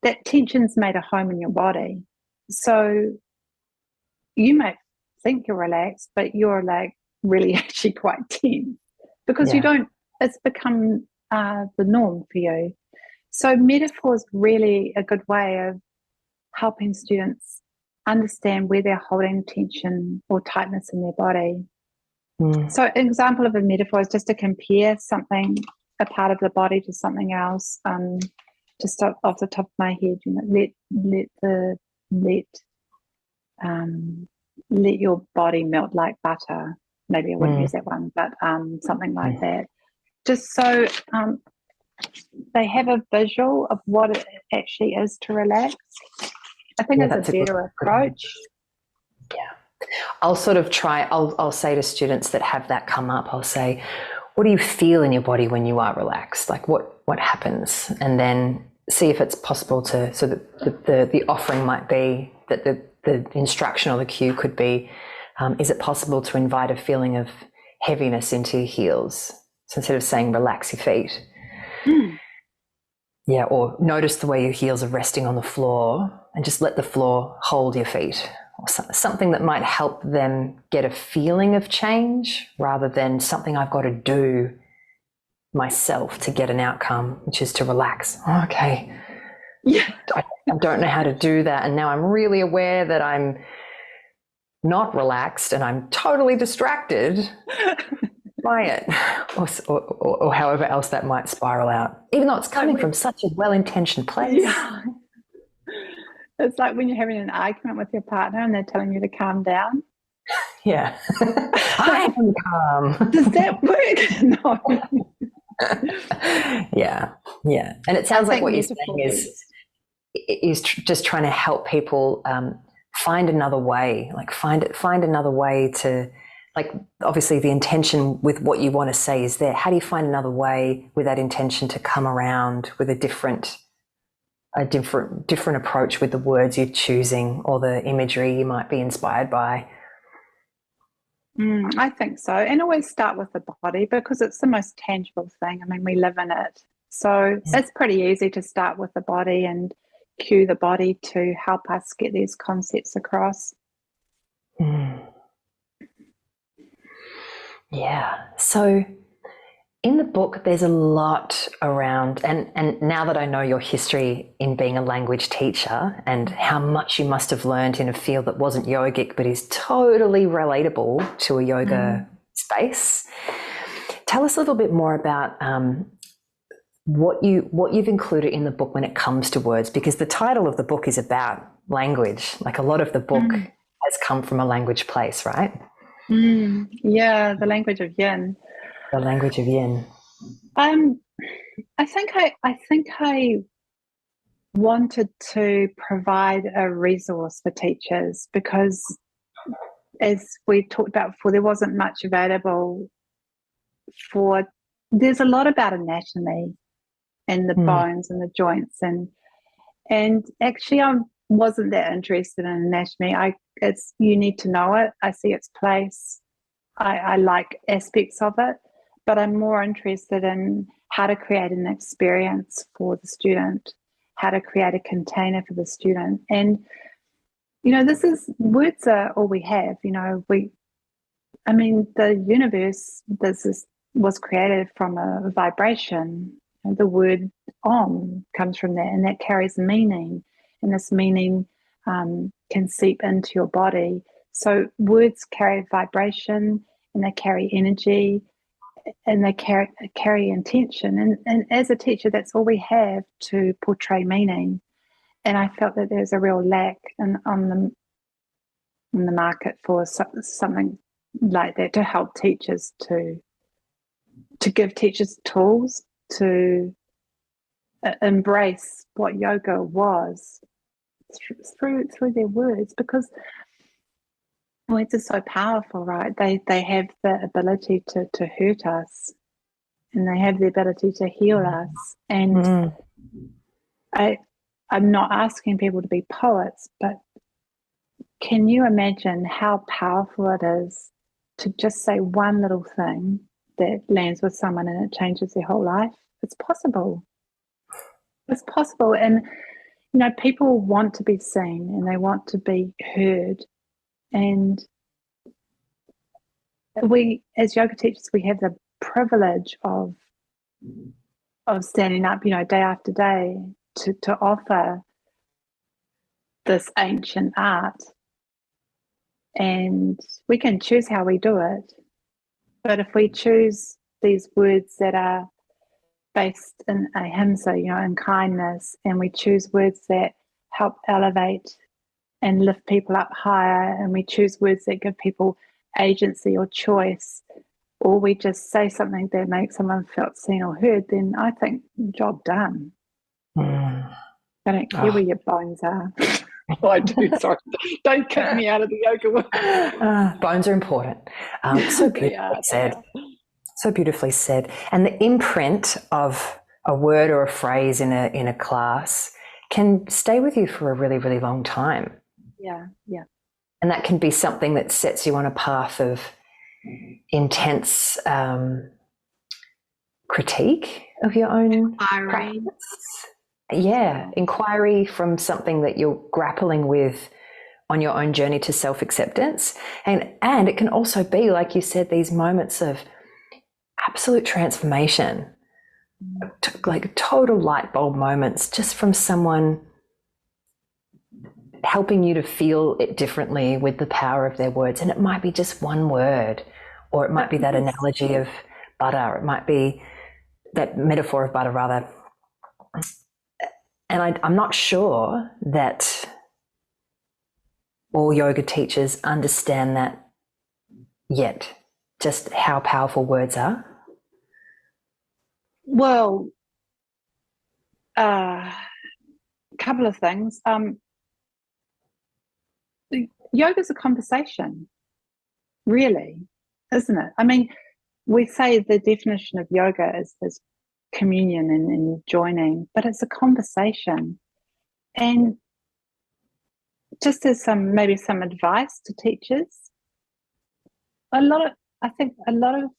that tension's made a home in your body. So you might think you're relaxed, but you're like really actually quite tense because it's become the norm for you. So metaphor is really a good way of helping students understand where they're holding tension or tightness in their body. So an example of a metaphor is just to compare something, a part of the body, to something else. Just off the top of my head, let your body melt like butter. Maybe I wouldn't use that one, but something like that. Just so they have a visual of what it actually is to relax. I think it's a better approach. Yeah. I'll sort of I'll say to students that have that come up, I'll say, what do you feel in your body when you are relaxed? Like what happens? And then see if it's possible to, so that the offering might be that the instruction or the cue could be, is it possible to invite a feeling of heaviness into your heels? So instead of saying relax your feet, yeah, or notice the way your heels are resting on the floor and just let the floor hold your feet, or something that might help them get a feeling of change rather than something I've got to do myself to get an outcome, which is to relax. Oh, okay. Yeah. I don't know how to do that. And now I'm really aware that I'm not relaxed and I'm totally distracted. quiet, or however else that might spiral out, even though it's coming from such a well-intentioned place. Yeah. It's like when you're having an argument with your partner and they're telling you to calm down. Yeah. I am calm. Does that work? No. Yeah. And it sounds like what you're saying is just trying to help people find another way, like find another way to, like, obviously the intention with what you want to say is there. How do you find another way with that intention to come around with a different approach with the words you're choosing or the imagery you might be inspired by? I think so. And always start with the body because it's the most tangible thing. I mean, we live in it. So it's pretty easy to start with the body and cue the body to help us get these concepts across. Yeah. So in the book, there's a lot around, and now that I know your history in being a language teacher and how much you must have learned in a field that wasn't yogic but is totally relatable to a yoga space, tell us a little bit more about what you've included in the book when it comes to words, because the title of the book is about language. Like, a lot of the book has come from a language place, right? Yeah, the language of yin. The language of yin. I think I wanted to provide a resource for teachers because, as we talked about before, there wasn't much available for. There's a lot about anatomy and the bones and the joints, and actually I wasn't that interested in anatomy. You need to know it. I see its place. I like aspects of it, but I'm more interested in how to create an experience for the student, how to create a container for the student. And, words are all we have. The universe, was created from a vibration. And the word om comes from that, and that carries meaning. And this meaning can seep into your body. So words carry vibration, and they carry energy, and they carry intention. And as a teacher, that's all we have to portray meaning. And I felt that there's a real lack on the market for something like that, to help teachers, to give teachers tools to embrace what yoga was through their words, because words are so powerful, right? They have the ability to hurt us, and they have the ability to heal us. And I'm not asking people to be poets, but can you imagine how powerful it is to just say one little thing that lands with someone and it changes their whole life? It's possible. It's possible. And, people want to be seen and they want to be heard. And we, as yoga teachers, we have the privilege of standing up, day after day to offer this ancient art. And we can choose how we do it. But if we choose these words that are based in ahimsa, in kindness, and we choose words that help elevate and lift people up higher, and we choose words that give people agency or choice, or we just say something that makes someone feel seen or heard, then I think job done. I don't care where your bones are. Oh, I do, sorry. Don't kick me out of the yoga world. Bones are important. So beautifully said. So beautifully said. And the imprint of a word or a phrase in a class can stay with you for a really, really long time. Yeah. And that can be something that sets you on a path of intense critique of your own practice. Yeah, inquiry from something that you're grappling with on your own journey to self-acceptance. And it can also be, like you said, these moments of absolute transformation, like total light bulb moments, just from someone helping you to feel it differently with the power of their words. And it might be just one word or it might be that Yes. analogy of butter. It might be that metaphor of butter, rather. And I'm not sure that all yoga teachers understand that yet, just how powerful words are. Well, a couple of things. Yoga's a conversation, really, isn't it? I mean, we say the definition of yoga is communion and joining, but it's a conversation. And just as maybe some advice to teachers, I think a lot of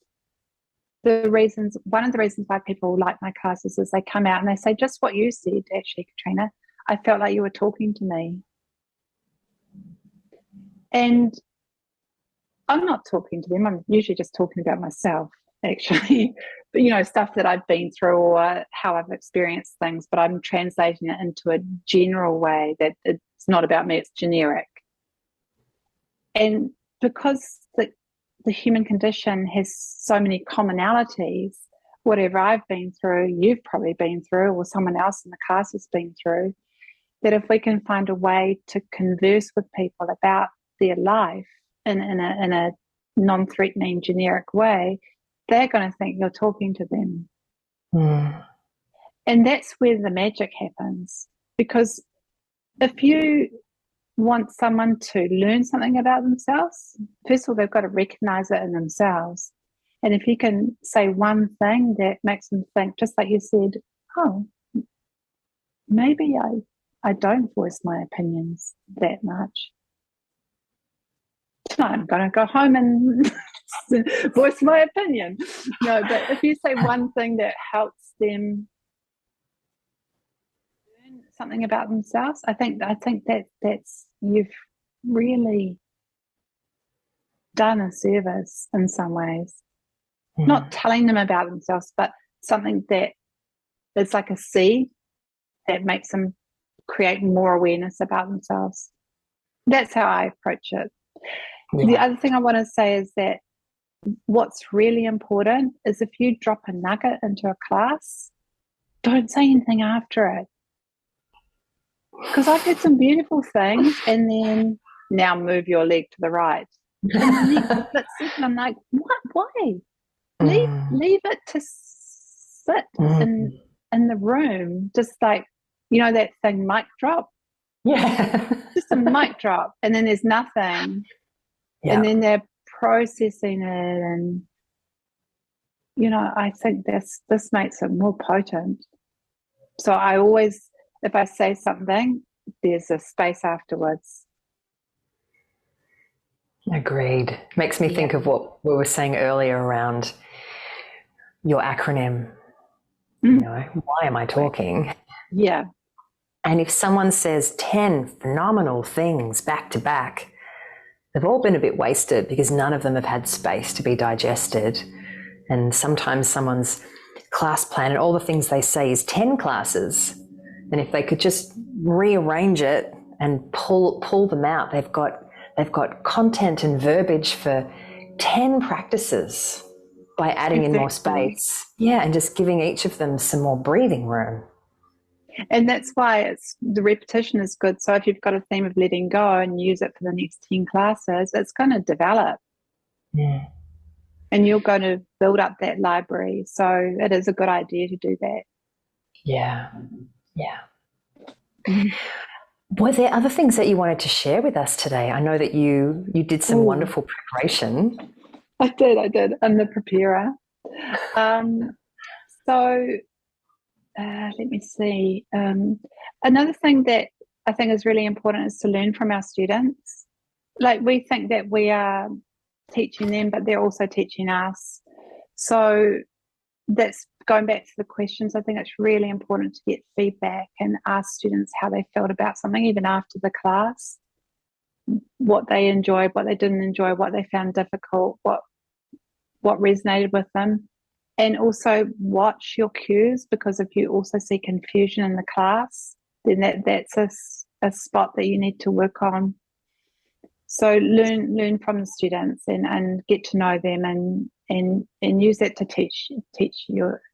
one of the reasons why people like my classes is they come out and they say just what you said, actually, Katrina. I felt like you were talking to me. And I'm not talking to them. I'm usually just talking about myself, actually. But, stuff that I've been through or how I've experienced things, but I'm translating it into a general way that it's not about me, it's generic. And because the human condition has so many commonalities, whatever I've been through, you've probably been through, or someone else in the class has been through, that if we can find a way to converse with people about their life in a non-threatening, generic way, they're going to think you're talking to them. Mm. And that's where the magic happens. Because if you want someone to learn something about themselves, first of all, they've got to recognize it in themselves. And if you can say one thing that makes them think, just like you said, oh, maybe I don't voice my opinions that much. Tonight I'm going to go home and voice my opinion. No, but if you say one thing that helps them learn something about themselves, I think that's you've really done a service in some ways. Not telling them about themselves, but something that is like a seed that makes them create more awareness about themselves. That's how I approach it. Yeah. The other thing I want to say is that what's really important is if you drop a nugget into a class, don't say anything after it. Because I've had some beautiful things, and then now move your leg to the right. And the next split second, I'm like, what? Why? Leave it to sit in the room, just like, that thing, mic drop. Yeah. Just a mic drop. And then there's nothing. Yeah. And then they're processing it. And, I think this makes it more potent. So I always, if I say something, there's a space afterwards. Agreed. Makes me think of what we were saying earlier around your acronym. Why am I talking? Yeah. And if someone says 10 phenomenal things back to back, they've all been a bit wasted because none of them have had space to be digested. And sometimes someone's class plan and all the things they say is 10 classes. And if they could just rearrange it and pull them out, they've got content and verbiage for 10 practices by adding in more space. Yeah, and just giving each of them some more breathing room. And that's why the repetition is good. So if you've got a theme of letting go and use it for the next 10 classes, it's going to develop. Yeah. And you're going to build up that library. So it is a good idea to do that. Yeah. Yeah. Were there other things that you wanted to share with us today? I know that you did some wonderful preparation. I did. I'm the preparer. Let me see. Another thing that I think is really important is to learn from our students. Like, we think that we are teaching them, but they're also teaching us. So that's going back to the questions. I think it's really important to get feedback and ask students how they felt about something, even after the class, what they enjoyed, what they didn't enjoy, what they found difficult, what resonated with them. And also watch your cues, because if you also see confusion in the class, then that's a spot that you need to work on. So learn from the students and get to know them and use that to teach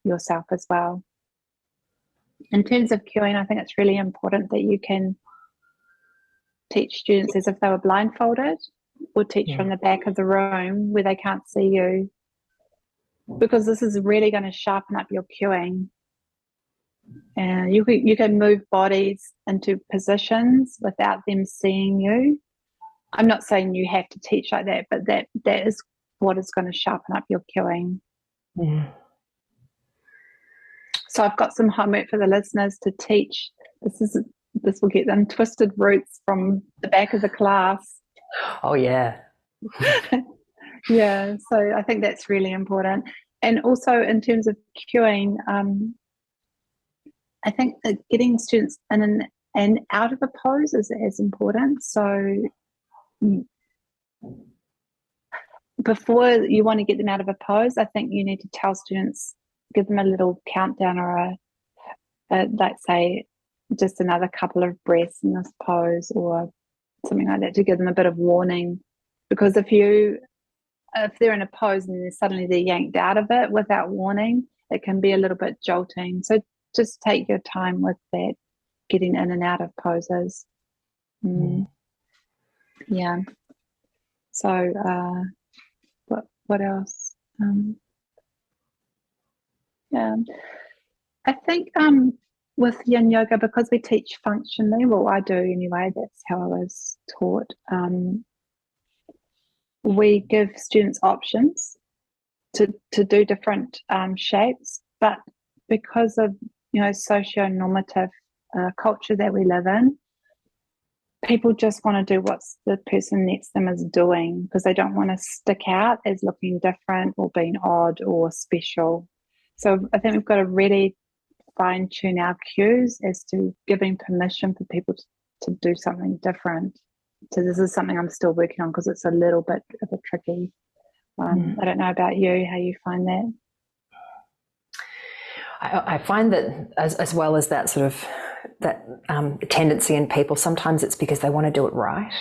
yourself as well. In terms of cueing, I think it's really important that you can teach students as if they were blindfolded, or teach from the back of the room where they can't see you, because this is really going to sharpen up your cueing. And you can move bodies into positions without them seeing you. I'm not saying you have to teach like that, but that is what is going to sharpen up your cueing. Yeah. So I've got some homework for the listeners to teach. This will get them twisted roots from the back of the class. Oh, yeah. Yeah, so I think that's really important. And also in terms of cueing, I think that getting students in and out of a pose is as important. So before you want to get them out of a pose, I think you need to tell students, give them a little countdown or like say just another couple of breaths in this pose or something like that, to give them a bit of warning. Because if they're in a pose and then suddenly they're yanked out of it without warning, it can be a little bit jolting. So just take your time with that, getting in and out of poses. Yeah. So what else? Yeah, I think with yin yoga, because we teach functionally, well, I do anyway, that's how I was taught. We give students options to do different shapes, but because of socio-normative culture that we live in, people just want to do what the person next to them is doing, because they don't want to stick out as looking different or being odd or special. So I think we've got to really fine-tune our cues as to giving permission for people to do something different. So this is something I'm still working on, because it's a little bit of a tricky one. I don't know about you, how you find that. I find that as well as that sort of that tendency in people, sometimes it's because they want to do it right.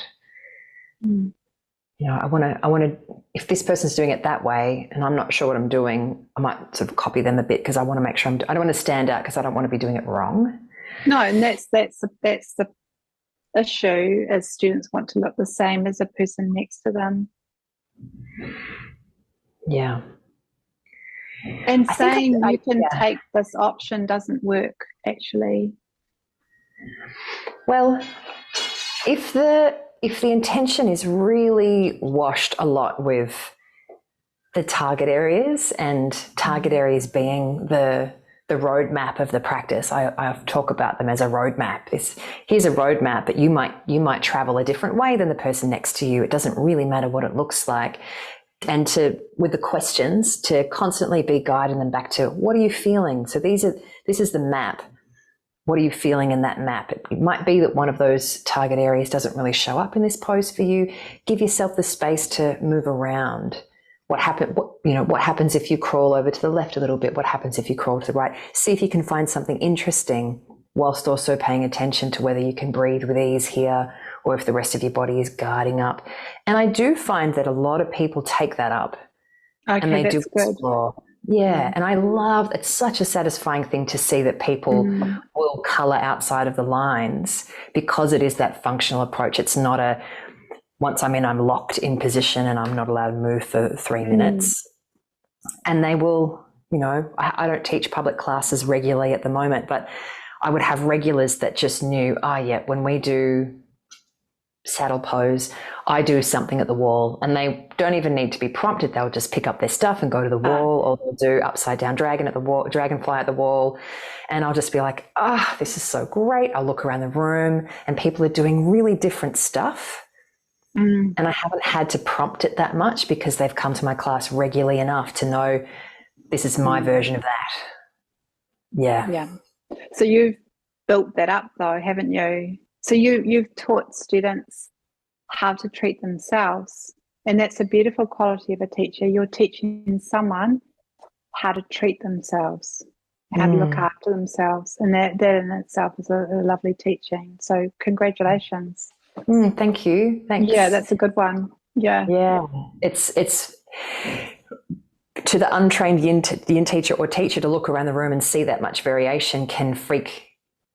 I want to, if this person's doing it that way and I'm not sure what I'm doing, I might sort of copy them a bit, because I want to make sure I don't want to stand out, because I don't want to be doing it wrong. No, and that's the issue, as students want to look the same as the person next to them. Yeah. And saying you can take this option doesn't work, actually. Well, if the intention is really washed a lot with the target areas, and target areas being the roadmap of the practice, I talk about them as a roadmap. Here's a roadmap, but you might travel a different way than the person next to you. It doesn't really matter what it looks like. And with the questions, to constantly be guiding them back to, what are you feeling? So this is the map. What are you feeling in that map? It might be that one of those target areas doesn't really show up in this pose for you. Give yourself the space to move around. What happens if you crawl over to the left a little bit? What happens if you crawl to the right? See if you can find something interesting, whilst also paying attention to whether you can breathe with ease here, or if the rest of your body is guarding up. And I do find that a lot of people take that up, and they do explore. Yeah, and I love, it's such a satisfying thing to see that people will colour outside of the lines, because it is that functional approach. It's not once I'm in, I'm locked in position and I'm not allowed to move for 3 minutes. And they will, I don't teach public classes regularly at the moment, but I would have regulars that just knew, when we do saddle pose, I do something at the wall, and they don't even need to be prompted. They'll just pick up their stuff and go to the wall, or they'll do upside down dragon at the wall, dragonfly at the wall. And I'll just be like, this is so great. I'll look around the room and people are doing really different stuff. And I haven't had to prompt it that much, because they've come to my class regularly enough to know this is my version of that. Yeah. So you've built that up though, haven't you? So you've taught students how to treat themselves, and that's a beautiful quality of a teacher. You're teaching someone how to treat themselves, how to look after themselves, and that in itself is a lovely teaching. So congratulations. Thank you. Yeah, Thanks. that's a good one. Yeah. Yeah, it's to the untrained yin teacher or teacher to look around the room and see that much variation can freak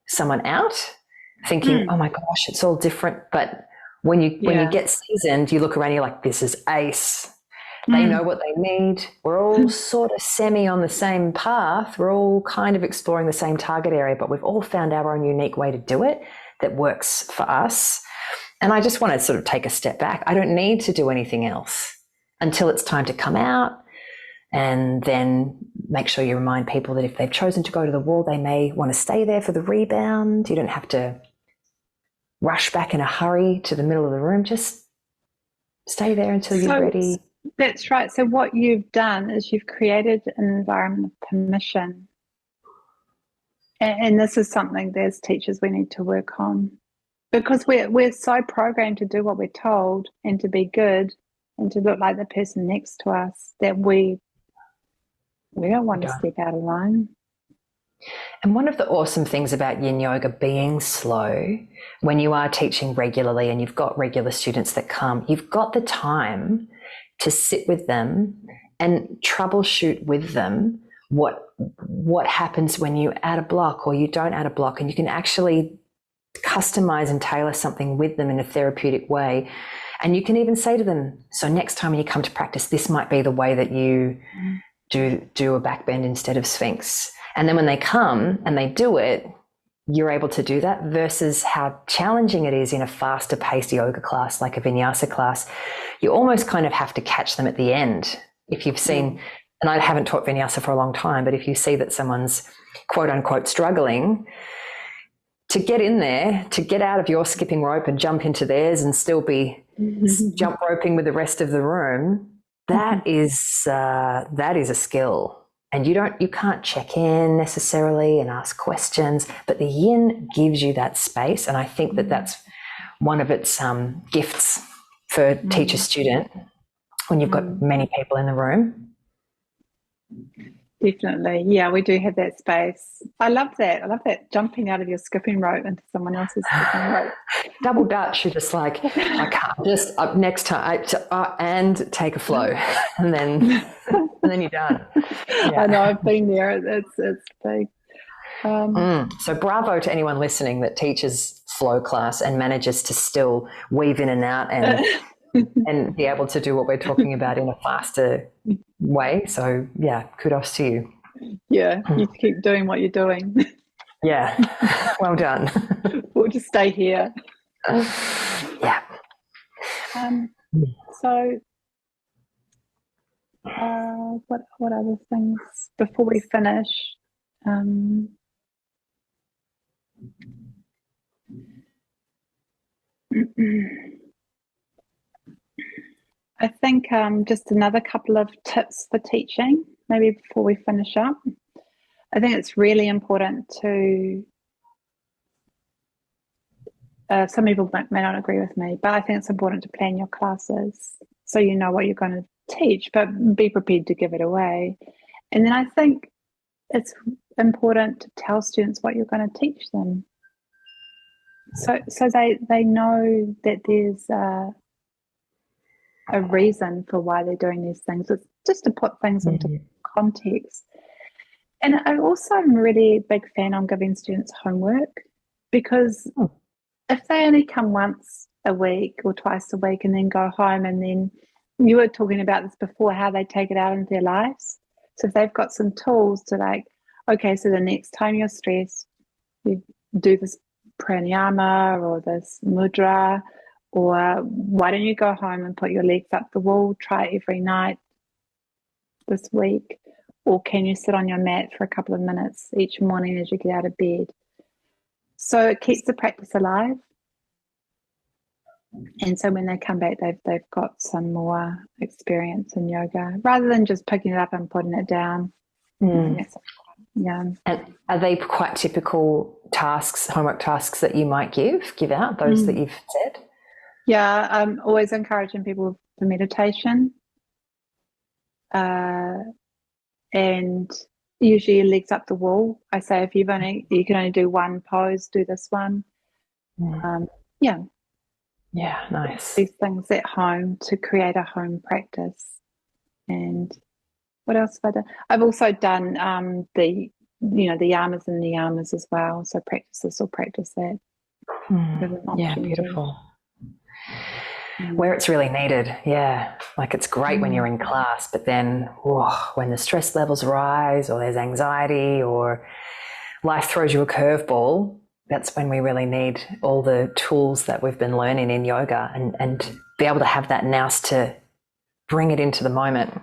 someone out, thinking, "Oh my gosh, it's all different." But when you Yeah. get seasoned, you look around, you're like, "This is ace." They know what they need. We're all sort of semi on the same path. We're all kind of exploring the same target area, but we've all found our own unique way to do it that works for us. And I just want to sort of take a step back. I don't need to do anything else until it's time to come out. And then make sure you remind people that if they've chosen to go to the wall, they may want to stay there for the rebound. You don't have to rush back in a hurry to the middle of the room. Just stay there until you're ready. That's right. So what you've done is you've created an environment of permission. And this is something as teachers we need to work on, because we're so programmed to do what we're told and to be good and to look like the person next to us that we don't want to step out of line. And one of the awesome things about yin yoga being slow, when you are teaching regularly and you've got regular students that come, you've got the time to sit with them and troubleshoot with them what happens when you add a block or you don't add a block, and you can actually customize and tailor something with them in a therapeutic way. And you can even say to them, so next time when you come to practice, this might be the way that you do a back bend instead of sphinx. And then when they come and they do it, you're able to do that, versus how challenging it is in a faster paced yoga class like a vinyasa class. You almost kind of have to catch them at the end. If you've seen, and I haven't taught vinyasa for a long time, but if you see that someone's quote unquote struggling, to get in there, to get out of your skipping rope and jump into theirs and still be jump roping with the rest of the room, that is a skill. And you can't check in necessarily and ask questions, but the yin gives you that space. And I think that that's one of its gifts for teacher student when you've got many people in the room. Definitely. Yeah, we do have that space. I love that. Jumping out of your skipping rope into someone else's skipping rope. Double Dutch, you're just like, I can't, just up next time and take a flow and then you're done. Yeah. I know, I've been there. It's big. So bravo to anyone listening that teaches flow class and manages to still weave in and out and be able to do what we're talking about in a faster way. So yeah, kudos to you. Yeah, you keep doing what you're doing. Yeah, well done. We'll just stay here. Yeah. So what other things before we finish? I think just another couple of tips for teaching, maybe before we finish up. I think it's really important to, some people may not agree with me, but I think it's important to plan your classes so you know what you're going to teach, but be prepared to give it away. And then I think it's important to tell students what you're going to teach them. So they know that there's a reason for why they're doing these things. It's just to put things into context. And I also am really a big fan on giving students homework, because if they only come once a week or twice a week and then go home, and then you were talking about this before, how they take it out into their lives. So if they've got some tools to, like, okay, so the next time you're stressed, you do this pranayama or this mudra, or why don't you go home and put your legs up the wall, try it every night this week, or can you sit on your mat for a couple of minutes each morning as you get out of bed? So it keeps the practice alive. And so when they come back, they've got some more experience in yoga, rather than just picking it up and putting it down. Yeah. And are they quite typical tasks, homework tasks that you might give out, those that you've said? Yeah, I'm always encouraging people for meditation. And usually legs up the wall. I say if you can only do one pose, do this one. Yeah. Yeah, nice. these things at home to create a home practice. And what else have I done? I've also done the the yamas and niyamas as well. So practices or practice that. There's an Yeah, opportunity. beautiful. Where it's really needed, yeah. Like it's great when you're in class, but then when the stress levels rise or there's anxiety or life throws you a curveball, that's when we really need all the tools that we've been learning in yoga and be able to have that nous to bring it into the moment.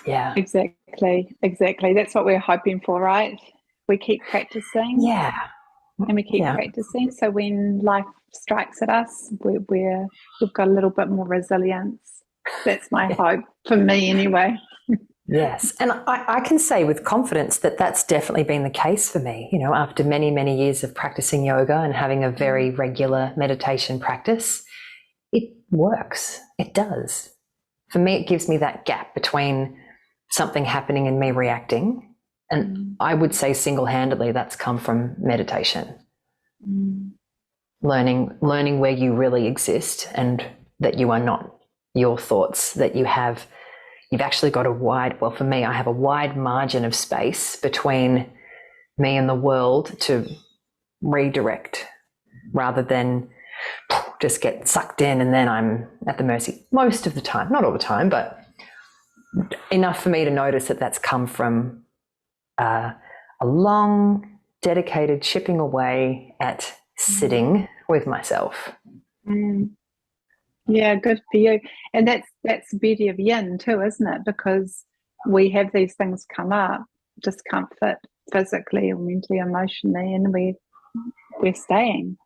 Yeah. Exactly. That's what we're hoping for, right? We keep practicing. Yeah. And we keep practicing. So when life strikes at us, we've got a little bit more resilience. That's my hope for me anyway. Yes. And I can say with confidence that that's definitely been the case for me. After many, many years of practicing yoga and having a very regular meditation practice, it works. It does. For me, it gives me that gap between something happening and me reacting. And I would say single-handedly that's come from meditation. Learning where you really exist and that you are not your thoughts, that you've actually got for me, I have a wide margin of space between me and the world to redirect rather than just get sucked in and then I'm at the mercy most of the time, not all the time, but enough for me to notice that that's come from a long, dedicated chipping away at sitting with myself. Yeah, good for you. And that's the beauty of yin too, isn't it? Because we have these things come up, discomfort physically or mentally, emotionally, and we're staying.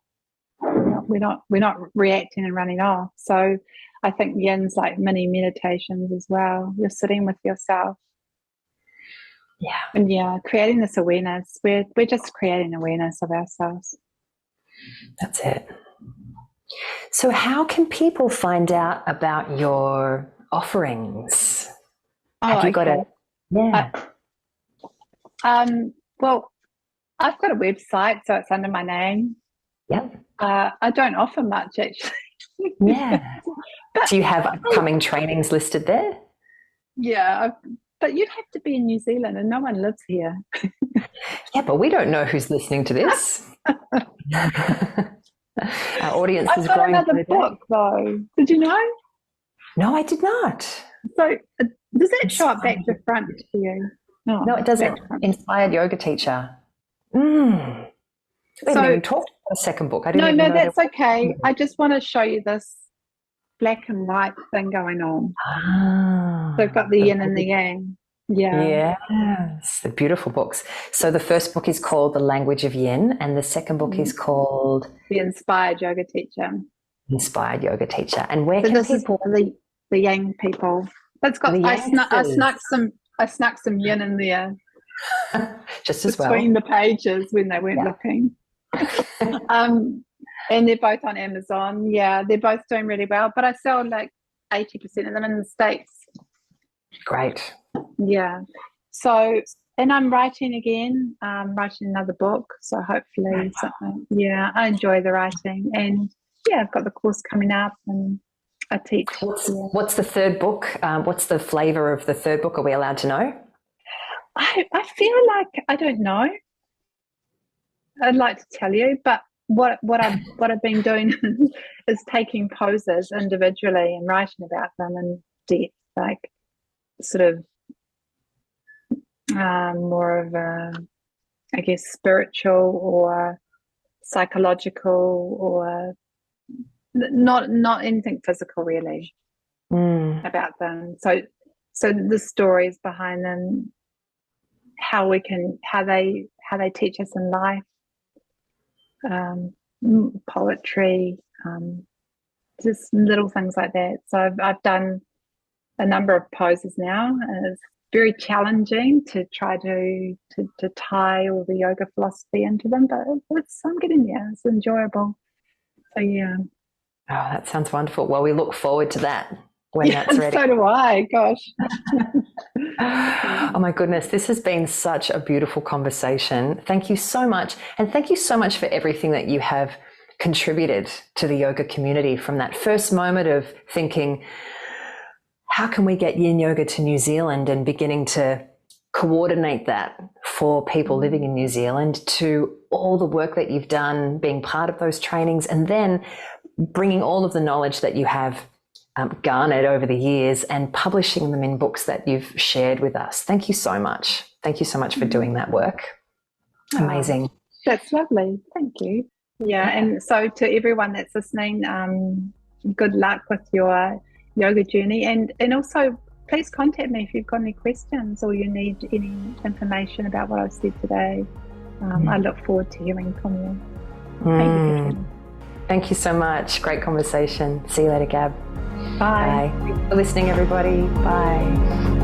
We're not reacting and running off. So I think yin's like mini meditations as well. You're sitting with yourself. Yeah. And creating this awareness. We're just creating awareness of ourselves. That's it. So how can people find out about your offerings? Have you got a well, I've got a website, so it's under my name. Yeah. I don't offer much actually. Yeah. Do you have upcoming trainings listed there? Yeah, but you'd have to be in New Zealand and no one lives here. Yeah, but we don't know who's listening to this. Our audience is growing. I've got another book though. Did you know? No, I did not. So does that show up back to front for you? No, it doesn't. Inspired Yoga Teacher. We haven't even talked about a second book. No, that's okay. I just want to show you this black and white thing going on. So I've got the yin and the yang. Yeah. Yes, the beautiful books. So the first book is called The Language of Yin, and the second book is called The Inspired Yoga Teacher. Inspired Yoga Teacher. And where can people? The yang people. It's got. I snuck some yin in there. Just as well. Between the pages when they weren't looking. And they're both on Amazon. Yeah, they're both doing really well. But I sell like 80% of them in the States. Great. Yeah. So, and I'm writing again. I'm writing another book. So hopefully something. Yeah, I enjoy the writing. And I've got the course coming up and I teach. What's the third book? What's the flavour of the third book? Are we allowed to know? I feel like I don't know. I'd like to tell you, but what I've been doing is taking poses individually and writing about them in depth, like sort of more of a, I guess, spiritual or psychological or not anything physical really about them. So the stories behind them, how they teach us in life, poetry, just little things like that. So I've done a number of poses now, and it's very challenging to try to tie all the yoga philosophy into them, but I'm getting there. It's enjoyable. So yeah. Oh, that sounds wonderful. Well, we look forward to that when that's ready. So do I. Gosh. Oh my goodness, this has been such a beautiful conversation. Thank you so much. And thank you so much for everything that you have contributed to the yoga community from that first moment of thinking, how can we get yin yoga to New Zealand, and beginning to coordinate that for people living in New Zealand, to all the work that you've done being part of those trainings, and then bringing all of the knowledge that you have garnered over the years and publishing them in books that you've shared with us. Thank you so much. Thank you so much for doing that work. Amazing. Oh, that's lovely. Thank you. Yeah, and so to everyone that's listening, good luck with your yoga journey, and also please contact me if you've got any questions or you need any information about what I've said today. I look forward to hearing from you. Thank you, Katrina. Thank you so much. Great conversation. See you later, Gab. Bye. Thanks for listening, everybody. Bye.